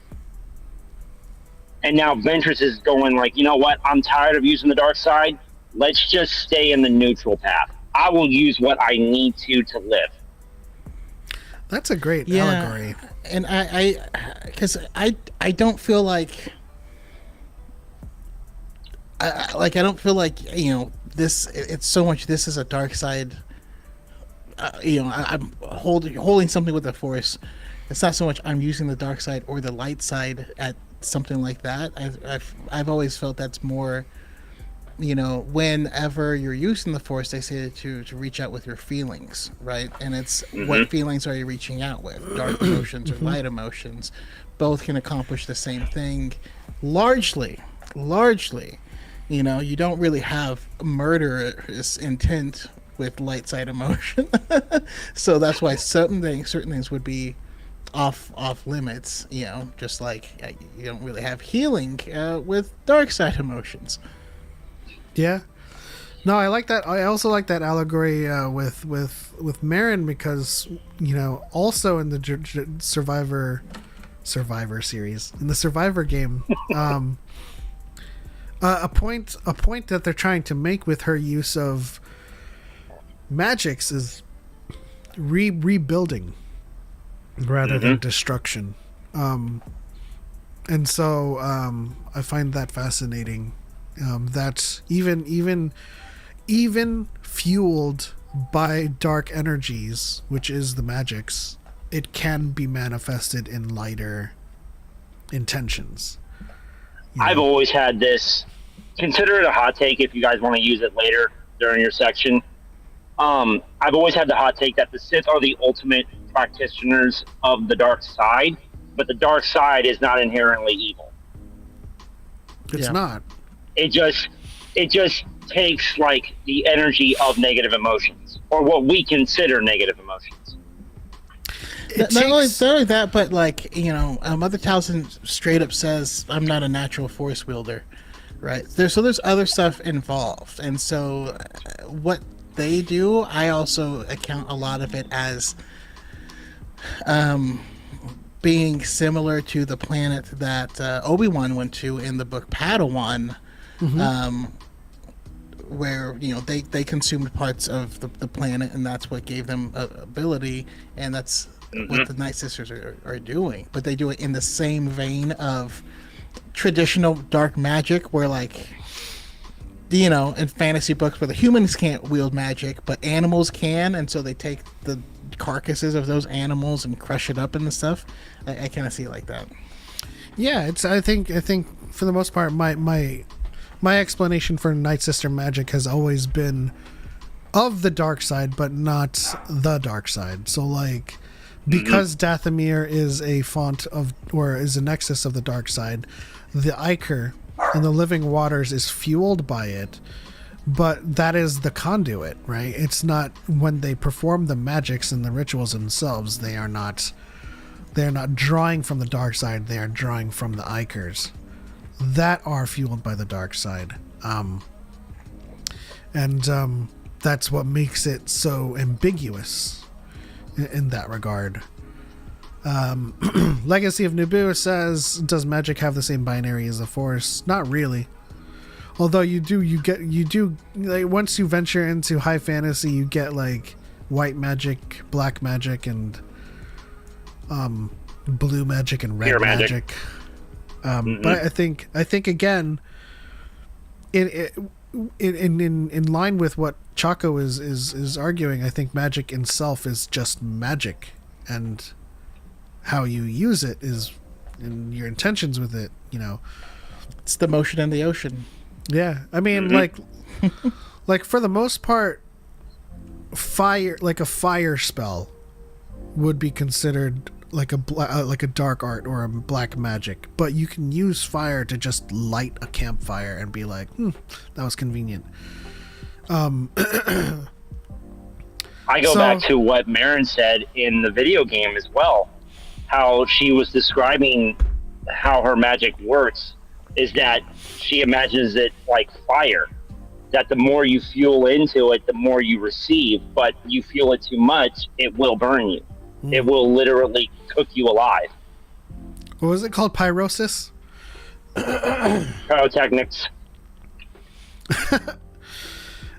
and now Ventress is going like, you know what, I'm tired of using the dark side, let's just stay in the neutral path. I will use what I need to live. That's a great allegory. And because I don't feel like I don't feel like this. It's so much. This is a dark side. I'm holding something with the force. It's not so much I'm using the dark side or the light side at something like that. I've always felt that's more. Whenever you're using the force, they say to reach out with your feelings, right? And it's what feelings are you reaching out with? Dark emotions or light emotions, both can accomplish the same thing. Largely, you don't really have murderous intent with light side emotion, so that's why certain things would be off limits. Just like you don't really have healing with dark side emotions. Yeah. No, I like that. I also like that allegory with Marin because also in the Survivor series, in the Survivor game, a point that they're trying to make with her use of magics is rebuilding rather than destruction, and so I find that fascinating. That even fueled by dark energies, which is the magics, it can be manifested in lighter intentions. I've always had this. Consider it a hot take if you guys want to use it later during your section. I've always had the hot take that the Sith are the ultimate practitioners of the dark side, but the dark side is not inherently evil. It's not. It just takes like the energy of negative emotions, or what we consider negative emotions. Not only that, but Mother Talzin straight up says, "I'm not a natural force wielder," right? There's other stuff involved, and so what they do, I also account a lot of it as being similar to the planet that Obi-Wan went to in the book Padawan. Where they consumed parts of the planet, and that's what gave them ability, and that's what the Night Sisters are doing. But they do it in the same vein of traditional dark magic, where in fantasy books where the humans can't wield magic, but animals can, and so they take the carcasses of those animals and crush it up and stuff. I kind of see it like that. Yeah, I think for the most part, my explanation for Night Sister magic has always been of the dark side, but not the dark side. So, because Dathomir is a font of, or is a nexus of the dark side, the Ichor in the living waters is fueled by it, but that is the conduit, right? It's not when they perform the magics and the rituals themselves, they're not drawing from the dark side, they are drawing from the Ichors that are fueled by the dark side, and that's what makes it so ambiguous in that regard. Legacy of Naboo says, does magic have the same binary as the Force? Not really, although you do once you venture into high fantasy, you get white magic, black magic, and blue magic and red magic. But I think again, in line with what Choco is arguing, I think magic itself is just magic, and how you use it is, and your intentions with it. It's the motion in the ocean. Yeah, I mean, like for the most part, fire, a fire spell, would be considered like a dark art or a black magic, but you can use fire to just light a campfire and be like, that was convenient. I go back to what Marin said in the video game as well, how she was describing how her magic works is that she imagines it like fire, that the more you fuel into it, the more you receive, but you fuel it too much, it will burn you. It will literally cook you alive. What was it called? Pyrosis? Pyrotechnics.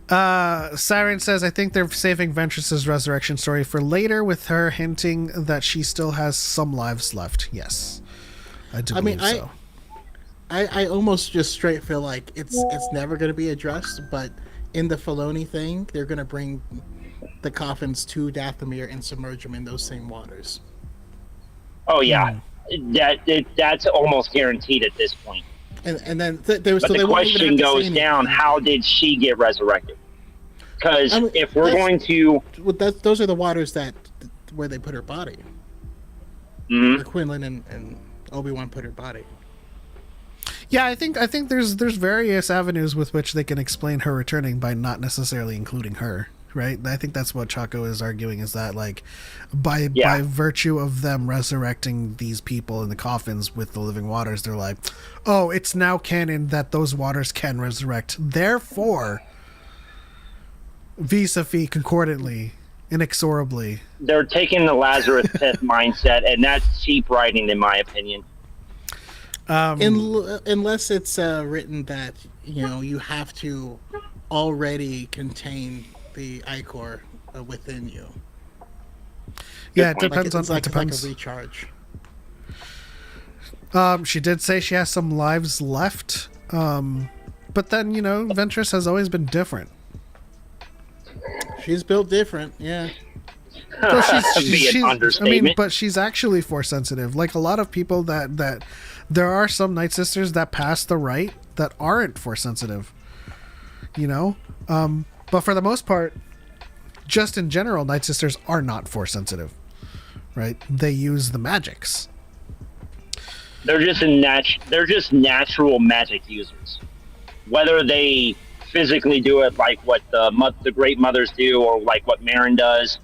Siren says, I think they're saving Ventress's resurrection story for later, with her hinting that she still has some lives left. Yes. I do believe so. I almost just straight feel like it's never going to be addressed, but in the Filoni thing, they're going to bring the coffins to Dathomir and submerge them in those same waters. Oh yeah, that's almost guaranteed at this point. And then But the question goes down: how did she get resurrected? Because if we're going to, those are the waters where they put her body. Where Quinlan and Obi-Wan put her body. Yeah, I think there's various avenues with which they can explain her returning by not necessarily including her, right? I think that's what Choco is arguing, is that like by virtue of them resurrecting these people in the coffins with the living waters, they're like, oh, it's now canon that those waters can resurrect. Therefore, vis-a-vis, concordantly, inexorably, they're taking the Lazarus Pit mindset, and that's cheap writing, in my opinion. Unless it's written that you have to already contain the ichor within you. Yeah, it depends on. Like it depends. Like a recharge. She did say she has some lives left, but then Ventress has always been different. She's built different, yeah. So Be an understatement. I mean, but she's actually force sensitive. Like a lot of people that there are some Night Sisters that pass the rite that aren't force sensitive. But for the most part, just in general, Night Sisters are not force sensitive, right? They use the magics. They're just natural magic users. Whether they physically do it like what the Great Mothers do, or like what Marin does,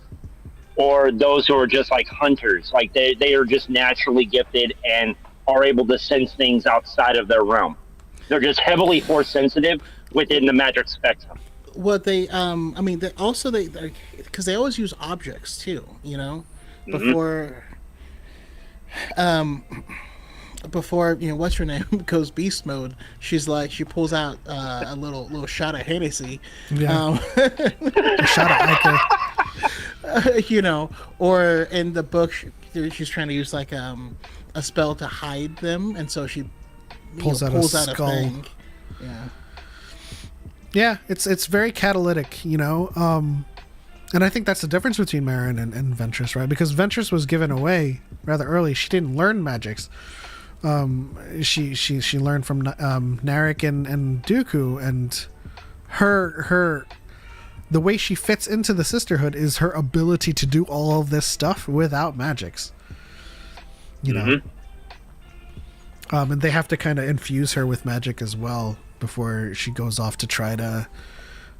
or those who are just like hunters, like they are just naturally gifted and are able to sense things outside of their realm. They're just heavily force sensitive within the magic spectrum. What they, because they always use objects too, before, before what's her name goes beast mode. She's like, she pulls out a little shot of Hennessy, a shot of Iker. Or in the book, she's trying to use like a spell to hide them, and so she pulls out a skull. thing. Yeah, it's very catalytic, and I think that's the difference between Marin and Ventress, right? Because Ventress was given away rather early. She didn't learn magics. She learned from Narek and Dooku, and her the way she fits into the sisterhood is her ability to do all of this stuff without magics. And they have to kind of infuse her with magic as well before she goes off to try to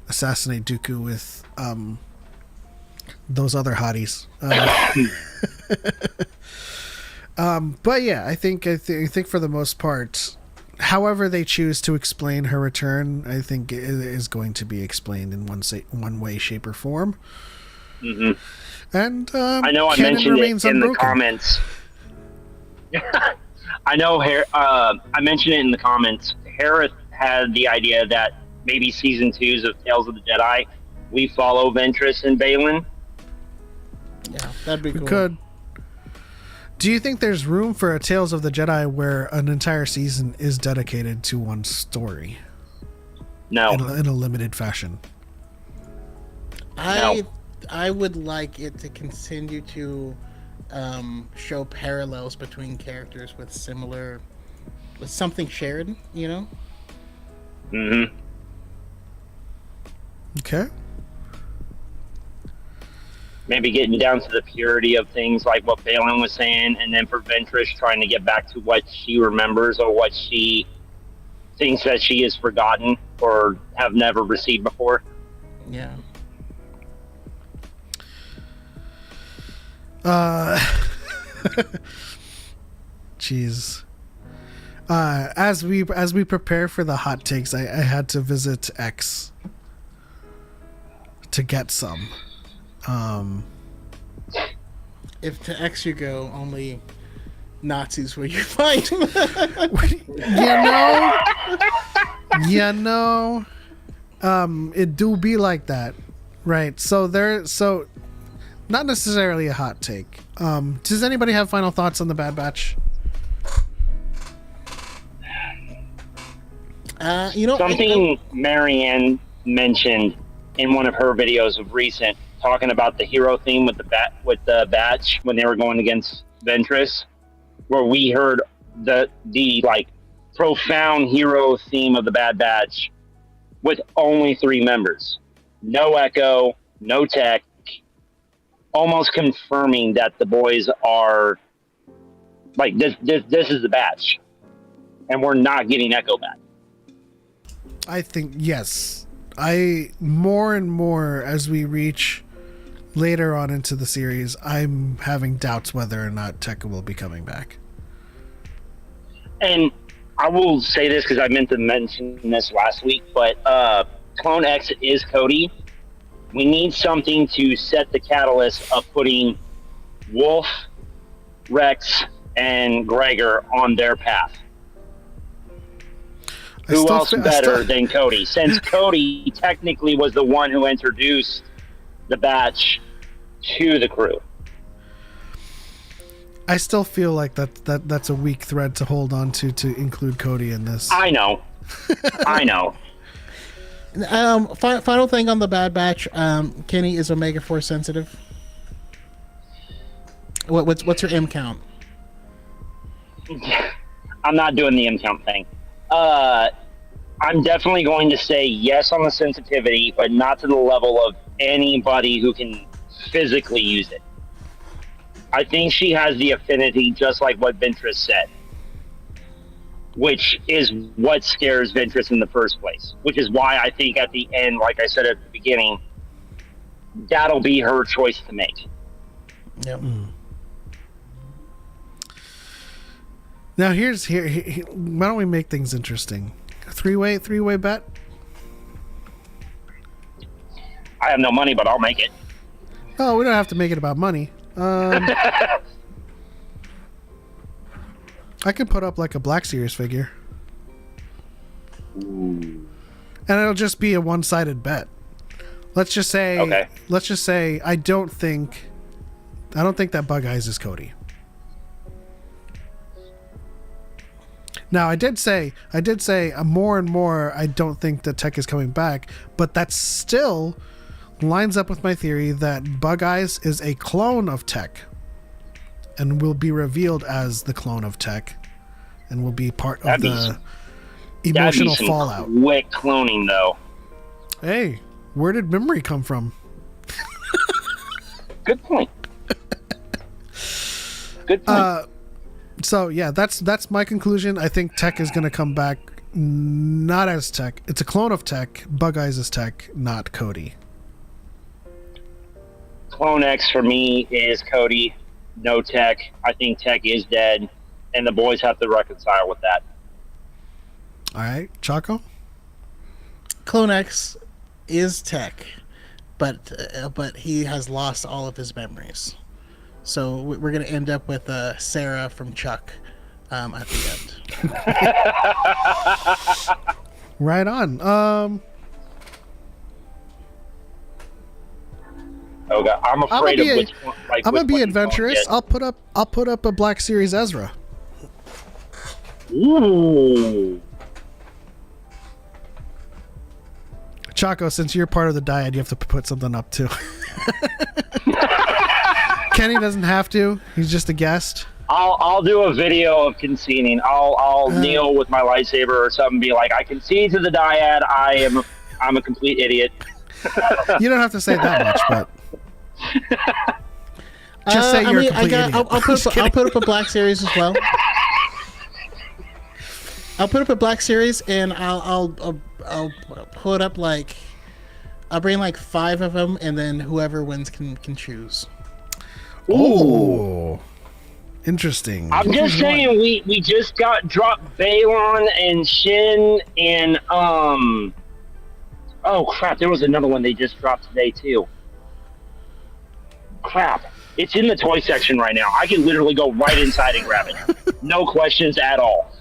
assassinate Dooku with those other hotties. But yeah, I think for the most part, however they choose to explain her return, I think it is going to be explained in one way, shape, or form. And I know I mentioned it in the comments. I know. I mentioned it in the comments. Harris had the idea that maybe season 2 of Tales of the Jedi, we follow Ventress and Baylan. Yeah, that'd be cool. We could. Do you think there's room for a Tales of the Jedi where an entire season is dedicated to one story? No. In a limited fashion. I would like it to continue to show parallels between characters with something shared, Okay. Maybe getting down to the purity of things, like what Baylan was saying, and then for Ventress trying to get back to what she remembers or what she thinks that she has forgotten or have never received before. Yeah. Jeez. As we prepare for the hot takes, I had to visit X to get some. If to X you go, only Nazis will you find. It do be like that, right? So not necessarily a hot take. Does anybody have final thoughts on the Bad Batch? Something Marianne mentioned in one of her videos of recent, talking about the hero theme with the batch when they were going against Ventress, where we heard the like profound hero theme of the Bad Batch with only 3 members, no Echo, no Tech, almost confirming that the boys are like this is the batch, and we're not getting Echo back. I think yes. I more and more as we reach later on into the series, I'm having doubts whether or not Tech will be coming back. And I will say this because I meant to mention this last week, but Clone X is Cody. We need something to set the catalyst of putting Wolf, Rex, and Gregor on their path. Who else better than Cody? Since Cody technically was the one who introduced the batch to the crew. I still feel like that's a weak thread to hold on to include Cody in this. I know. I know. Final thing on the Bad Batch. Kenny, is Omega Force sensitive? What's her M count? I'm not doing the M count thing. I'm definitely going to say yes on the sensitivity, but not to the level of anybody who can physically use it. I think she has the affinity, just like what Ventress said, which is what scares Ventress in the first place, which is why I think at the end, like I said at the beginning, that'll be her choice to make. Yep. Now here. Why don't we make things interesting? Three-way bet. I have no money, but I'll make it. Oh, we don't have to make it about money. I can put up like a Black Series figure. Ooh. And it'll just be a one-sided bet. Let's just say I don't think that Bug Eyes is Cody. Now, I did say more and more I don't think that Tech is coming back, but that still lines up with my theory that Bug Eyes is a clone of Tech and will be revealed as the clone of Tech and will be part of the emotional fallout. Quick cloning, though. Hey, where did memory come from? Good point. Good point. So yeah, that's my conclusion. I think Tech is going to come back not as Tech. It's a clone of Tech. Bug Eyes is Tech, not Cody. Clone X for me is Cody, no Tech. I think Tech is dead, and the boys have to reconcile with that. All right, Choco? Clone X is Tech, but he has lost all of his memories. So we're going to end up with Sarah from Chuck at the end. Right on. Oh God, I'm afraid of which one. I'm gonna be adventurous. I'll put up a Black Series Ezra. Ooh. Choco, since you're part of the Dyad, you have to put something up too. Kenny doesn't have to. He's just a guest. I'll do a video of conceding. I'll kneel with my lightsaber or something. Be like, I concede to the Dyad. I'm a complete idiot. You don't have to say that much, but just say you're a complete idiot. I'll put up a Black Series as well. I'll put up a Black Series, and I'll put up like I'll bring like 5 of them, and then whoever wins can choose. Ooh, interesting. I'm just saying, we just got dropped Balon and Shin and oh crap, there was another one they just dropped today too. Crap, it's in the toy section right now. I can literally go right inside and grab it, no questions at all.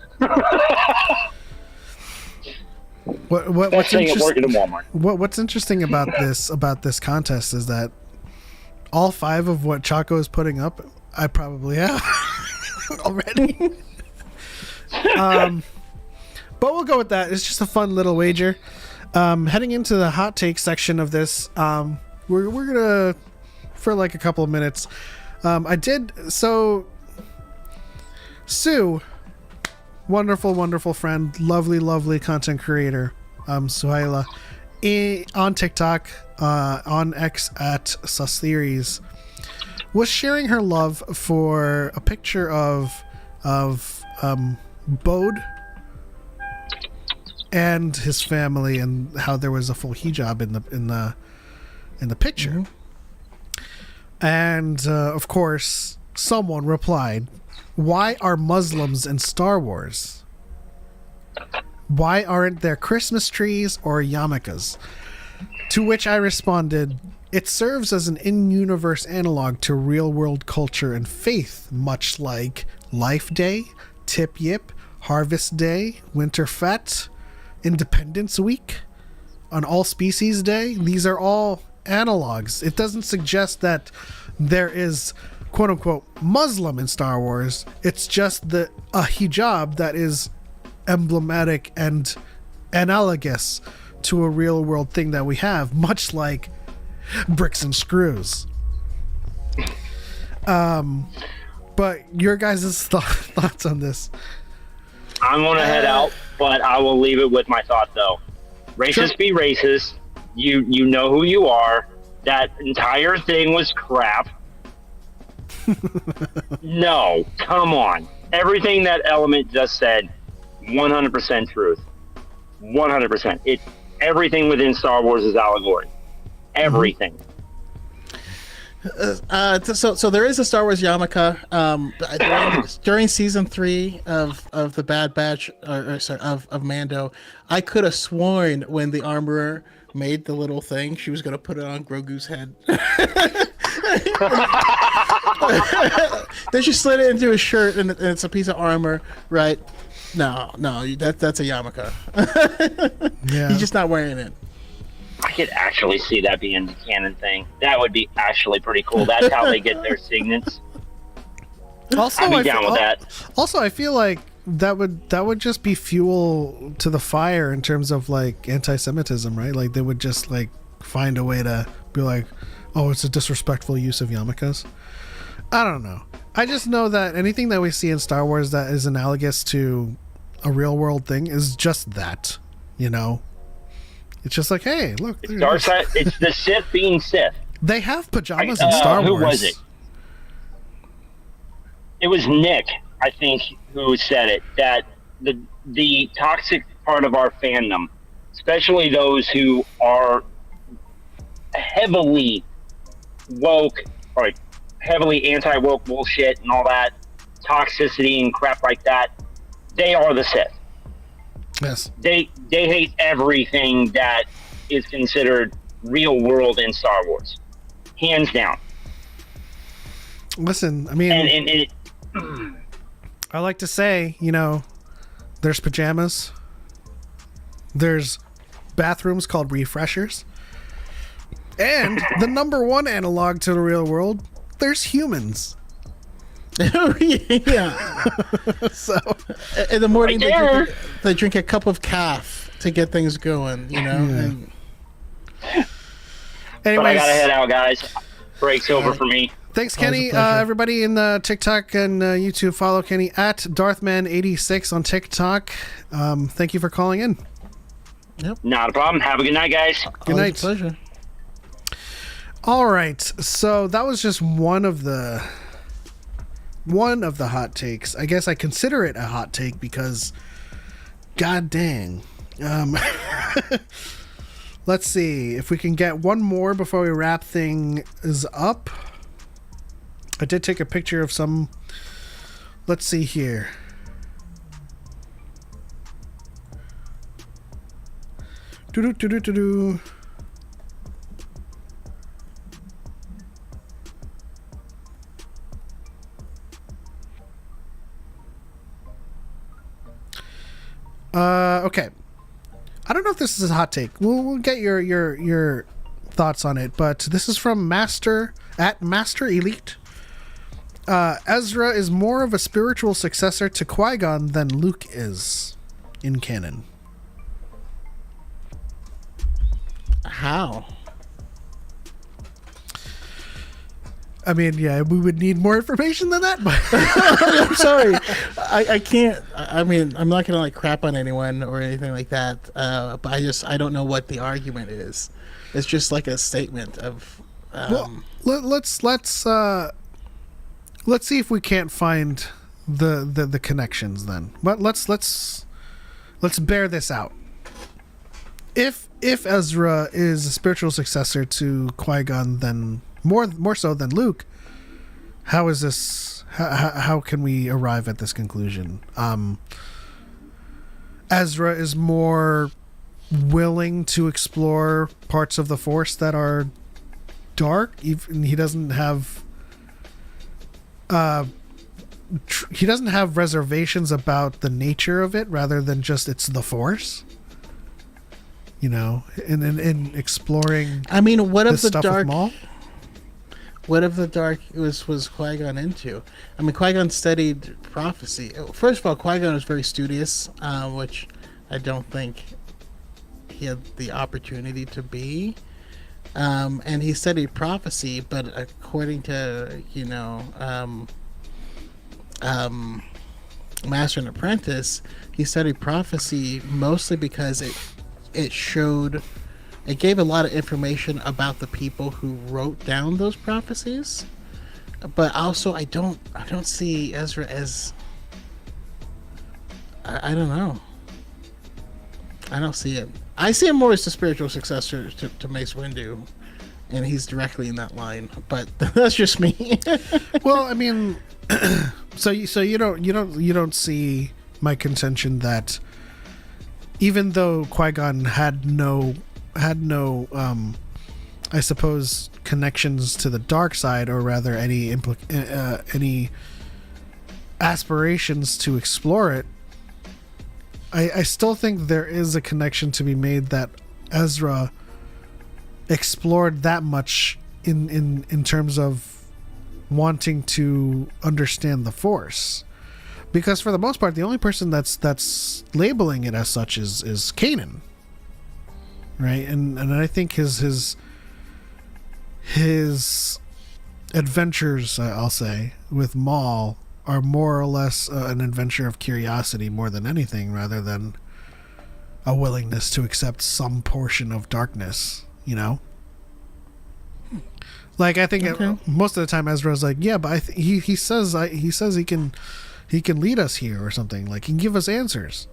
What's working in Walmart. What's interesting about this contest is that all 5 of what Choco is putting up, I probably have already. But we'll go with that. It's just a fun little wager. Heading into the hot take section of this, we're gonna, for like a couple of minutes. Sue, wonderful friend, lovely content creator, Suhaila, on TikTok, on X at Sustheories, was sharing her love for a picture of Bode and his family, and how there was a full hijab in the picture. Mm-hmm. And of course, someone replied, "Why are Muslims in Star Wars? Why aren't there Christmas trees or yarmulkes?" To which I responded, "It serves as an in-universe analog to real-world culture and faith, much like Life Day, Tip Yip, Harvest Day, Winter Fete, Independence Week, on All Species Day. These are all analogs. It doesn't suggest that there is quote-unquote Muslim in Star Wars. It's just a hijab that is emblematic and analogous to a real-world thing that we have, much like bricks and screws." But your guys' thoughts on this? I'm going to head out, but I will leave it with my thought, though. Racist be racist. You know who you are. That entire thing was crap. No, come on. Everything that Element just said, 100% truth. 100%. Everything within Star Wars is allegory. Everything. So there is a Star Wars yarmulke during season 3 of the Bad Batch, of Mando. I could have sworn when the armorer made the little thing, she was going to put it on Grogu's head. Then she slid it into his shirt, and it's a piece of armor, right? No, that's a yarmulke. Yeah. He's just not wearing it. I could actually see that being the canon thing. That would be actually pretty cool. That's how they get their signets. Also, I'd be down with that. Also, I feel like that would just be fuel to the fire in terms of like anti-Semitism, right? Like they would just like find a way to be like, "Oh, it's a disrespectful use of yarmulkes." I don't know. I just know that anything that we see in Star Wars that is analogous to a real world thing is just that, you know. It's just like, hey, look. It's dark side. It's the Sith being Sith. They have pajamas in Star Wars. Who was it? It was Nick, I think, who said it. That the toxic part of our fandom, especially those who are heavily woke or heavily anti-woke bullshit and all that toxicity and crap like that, they are the Sith. Yes. They hate everything that is considered real world in Star Wars, hands down. Listen, I mean, I like to say, you know, there's pajamas, there's bathrooms called refreshers, and the number one analog to the real world, there's Yeah. humans. So in the morning they drink a cup of calf to get things going, you know. And... Anyways, but I gotta head out, guys. Break's over for me. Thanks, Kenny. Everybody in the TikTok and YouTube, follow Kenny at Darthman86 on TikTok. Thank you for calling in. Yep. Not a problem. Have a good night, guys. Good night. Pleasure. All right, so that was just one of the hot takes. I guess I consider it a hot take because, god dang. Let's see if we can get one more before we wrap things up. I did take a picture of some. Let's see here. Do-do-do-do-do-do. Okay. I don't know if this is a hot take. We'll get your thoughts on it, but this is from Master Elite. Ezra is more of a spiritual successor to Qui-Gon than Luke is. in canon. How? I mean, yeah, we would need more information than that, but I'm sorry, I can't. I mean, I'm not gonna like crap on anyone or anything like that. But I don't know what the argument is. It's just like a statement of. well, let's see if we can't find the connections then. But let's bear this out. If Ezra is a spiritual successor to Qui-Gon, then more so than Luke, how is this? How can we arrive at this conclusion? Ezra is more willing to explore parts of the Force that are dark. Even he doesn't have reservations about the nature of it, rather than just it's the Force. You know, in exploring. I mean, what of the stuff dark? with Maul? What of the dark was Qui-Gon into? I mean, Qui-Gon studied prophecy. First of all, Qui-Gon was very studious, which I don't think he had the opportunity to be. And he studied prophecy, but according to, Master and Apprentice, he studied prophecy mostly because it gave a lot of information about the people who wrote down those prophecies. But also, I don't see Ezra as, I don't know. I don't see it. I see him more as the spiritual successor to Mace Windu, and he's directly in that line. But that's just me. Well, I mean, so you don't see my contention that even though Qui-Gon had no I suppose connections to the dark side, or rather any aspirations to explore it, I still think there is a connection to be made that Ezra explored that much in terms of wanting to understand the Force, because for the most part the only person that's labeling it as such is Kanan, right? And I think his adventures, I'll say, with Maul are more or less an adventure of curiosity more than anything, rather than a willingness to accept some portion of darkness, you know? Like, I think most of the time Ezra's like, yeah, but he says he can lead us here or something, like he can give us answers,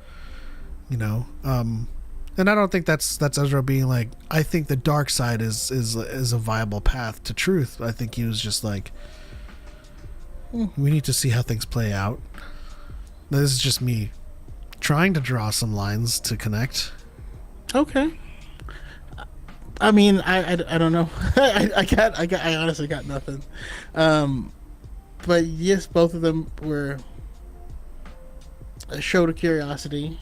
you know? And I don't think that's Ezra being like, I think the dark side is a viable path to truth. I think he was just like, we need to see how things play out. This is just me trying to draw some lines to connect. Okay. I mean, I don't know. I honestly got nothing. But yes, both of them were a show to curiosity.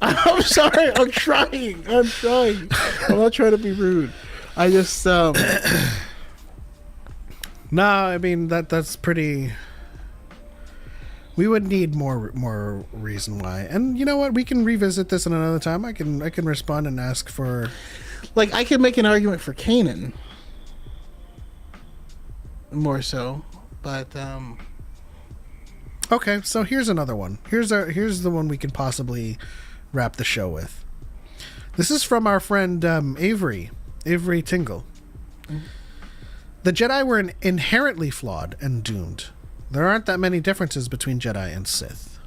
I'm sorry. I'm trying. I'm not trying to be rude. I just No, I mean that's pretty. We would need more reason why, and you know what? We can revisit this in another time. I can respond and ask for. Like, I can make an argument for Kanan, more so, but Okay, so here's another one. Here's the one we could possibly wrap the show with. This is from our friend Avery Tingle. The Jedi were inherently flawed and doomed. There aren't that many differences between Jedi and Sith.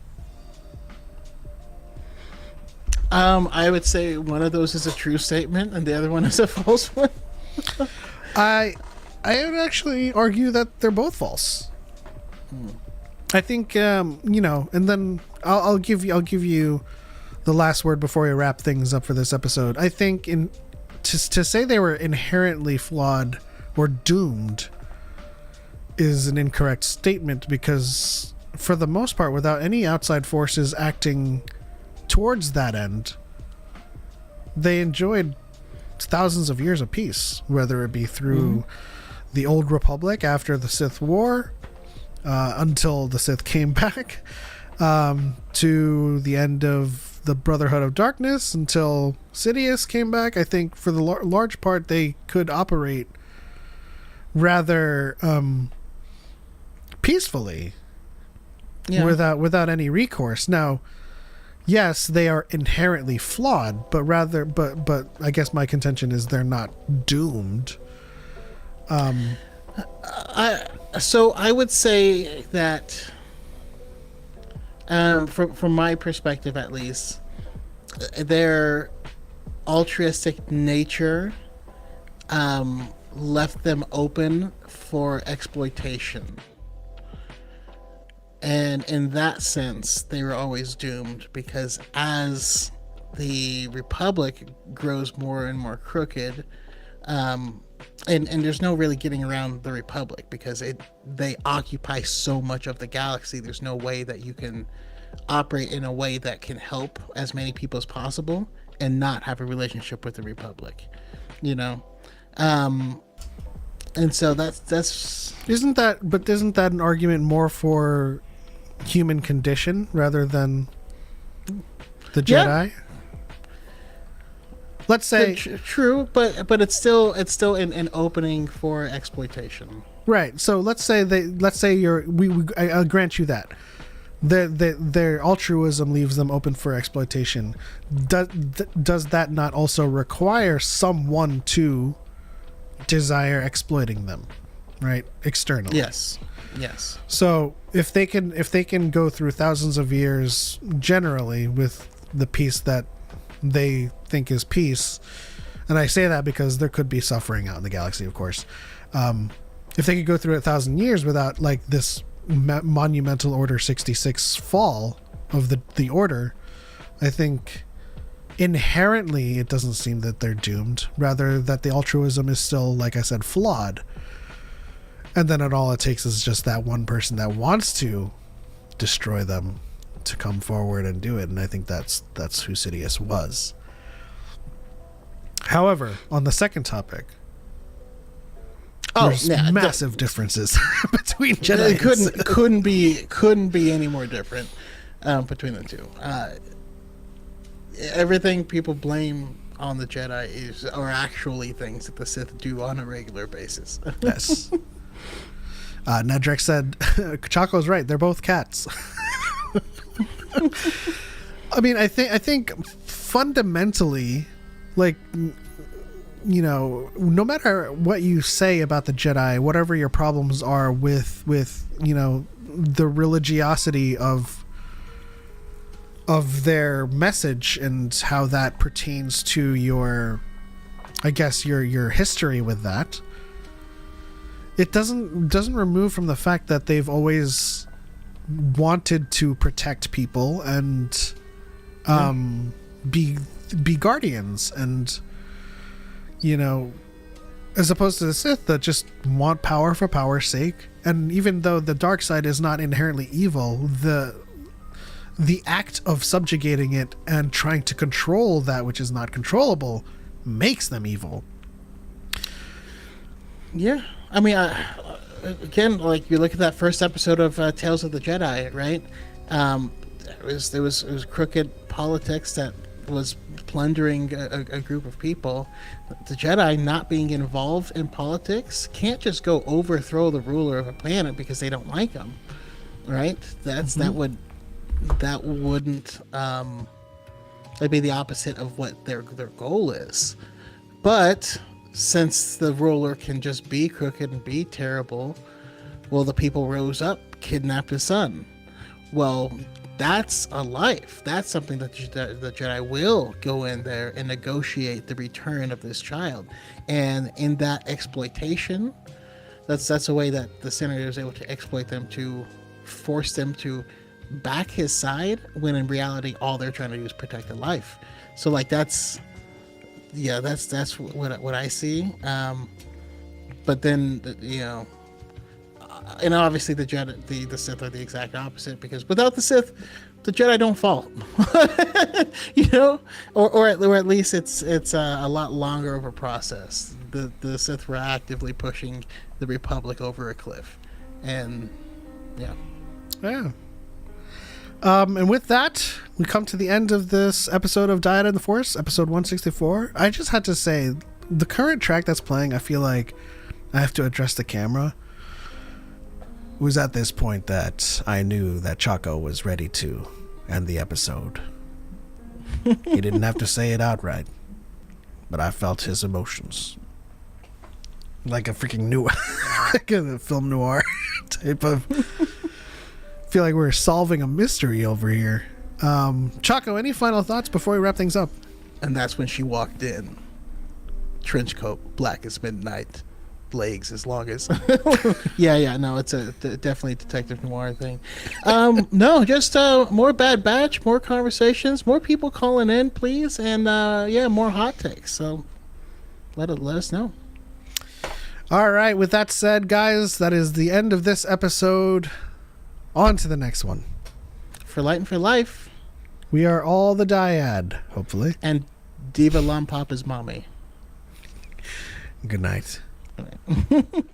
I would say one of those is a true statement and the other one is a false one. I would actually argue that they're both false. I think and then I'll give you the last word before we wrap things up for this episode. I think to say they were inherently flawed or doomed is an incorrect statement, because for the most part, without any outside forces acting towards that end, they enjoyed thousands of years of peace, whether it be through the Old Republic after the Sith War, until the Sith came back, to the end of the Brotherhood of Darkness until Sidious came back. I think for the large part they could operate rather peacefully, without any recourse. Now, yes, they are inherently flawed, but I guess my contention is they're not doomed. So I would say that, from my perspective at least, their altruistic nature left them open for exploitation. And in that sense, they were always doomed, because as the Republic grows more and more crooked, and there's no really getting around the Republic, because they occupy so much of the galaxy. There's no way that you can operate in a way that can help as many people as possible and not have a relationship with the Republic, and so that's isn't that an argument more for human condition rather than the Jedi? Let's say true, but it's still an opening for exploitation. Right. So let's say I'll grant you that their altruism leaves them open for exploitation. Does that not also require someone to desire exploiting them, right, externally? Yes. So if they can go through thousands of years generally with the peace that they think is peace, and I say that because there could be suffering out in the galaxy, of course. If they could go through 1,000 years without like this monumental Order 66 fall of the Order, I think inherently it doesn't seem that they're doomed. Rather, that the altruism is still, like I said, flawed. And then all it takes is just that one person that wants to destroy them to come forward and do it. And I think that's who Sidious was. However, on the second topic, there's massive differences between Jedi. It couldn't be any more different between the two. Everything people blame on the Jedi are actually things that the Sith do on a regular basis. Yes. Nedrick said, Choco's right. They're both cats. I mean, I think fundamentally, like, no matter what you say about the Jedi, whatever your problems are with the religiosity of their message and how that pertains to your history with that, it doesn't remove from the fact that they've always wanted to protect people and be guardians, and as opposed to the Sith that just want power for power's sake. And even though the dark side is not inherently evil, the act of subjugating it and trying to control that which is not controllable makes them evil. Yeah, I mean, again, like you look at that first episode of Tales of the Jedi, right? It was crooked politics that was plundering a group of people. The Jedi, not being involved in politics, can't just go overthrow the ruler of a planet because they don't like him, right? That wouldn't that'd be the opposite of what their goal is. But since the ruler can just be crooked and be terrible, well, the people rose up, kidnapped his son. Well, that's a life. That's something that the Jedi will go in there and negotiate the return of this child. And in that exploitation, that's a way that the senator is able to exploit them, to force them to back his side, when in reality all they're trying to do is protect a life. So like that's what I see. But then and obviously the Jedi, the Sith are the exact opposite, because without the Sith, the Jedi don't fall. or at least it's a lot longer of a process. The Sith were actively pushing the Republic over a cliff, and Yeah. Yeah. And with that, we come to the end of this episode of Dyad and the Force, episode 164. I just had to say, the current track that's playing, I feel like I have to address the camera. It was at this point that I knew that Choco was ready to end the episode. He didn't have to say it outright, but I felt his emotions. Like a freaking new, like a film noir type of... feel like we're solving a mystery over here. Choco, any final thoughts before we wrap things up? And that's when she walked in. Trench coat, black as midnight, legs as long as... yeah, no, it's definitely a detective noir thing. No, just more Bad Batch, more conversations, more people calling in, please, and more hot takes. So let us know. All right, with that said, guys, that is the end of this episode. On to the next one. For Light and for Life. We are all the Dyad, hopefully. And Diva Lum Papa's mommy. Good night. All right.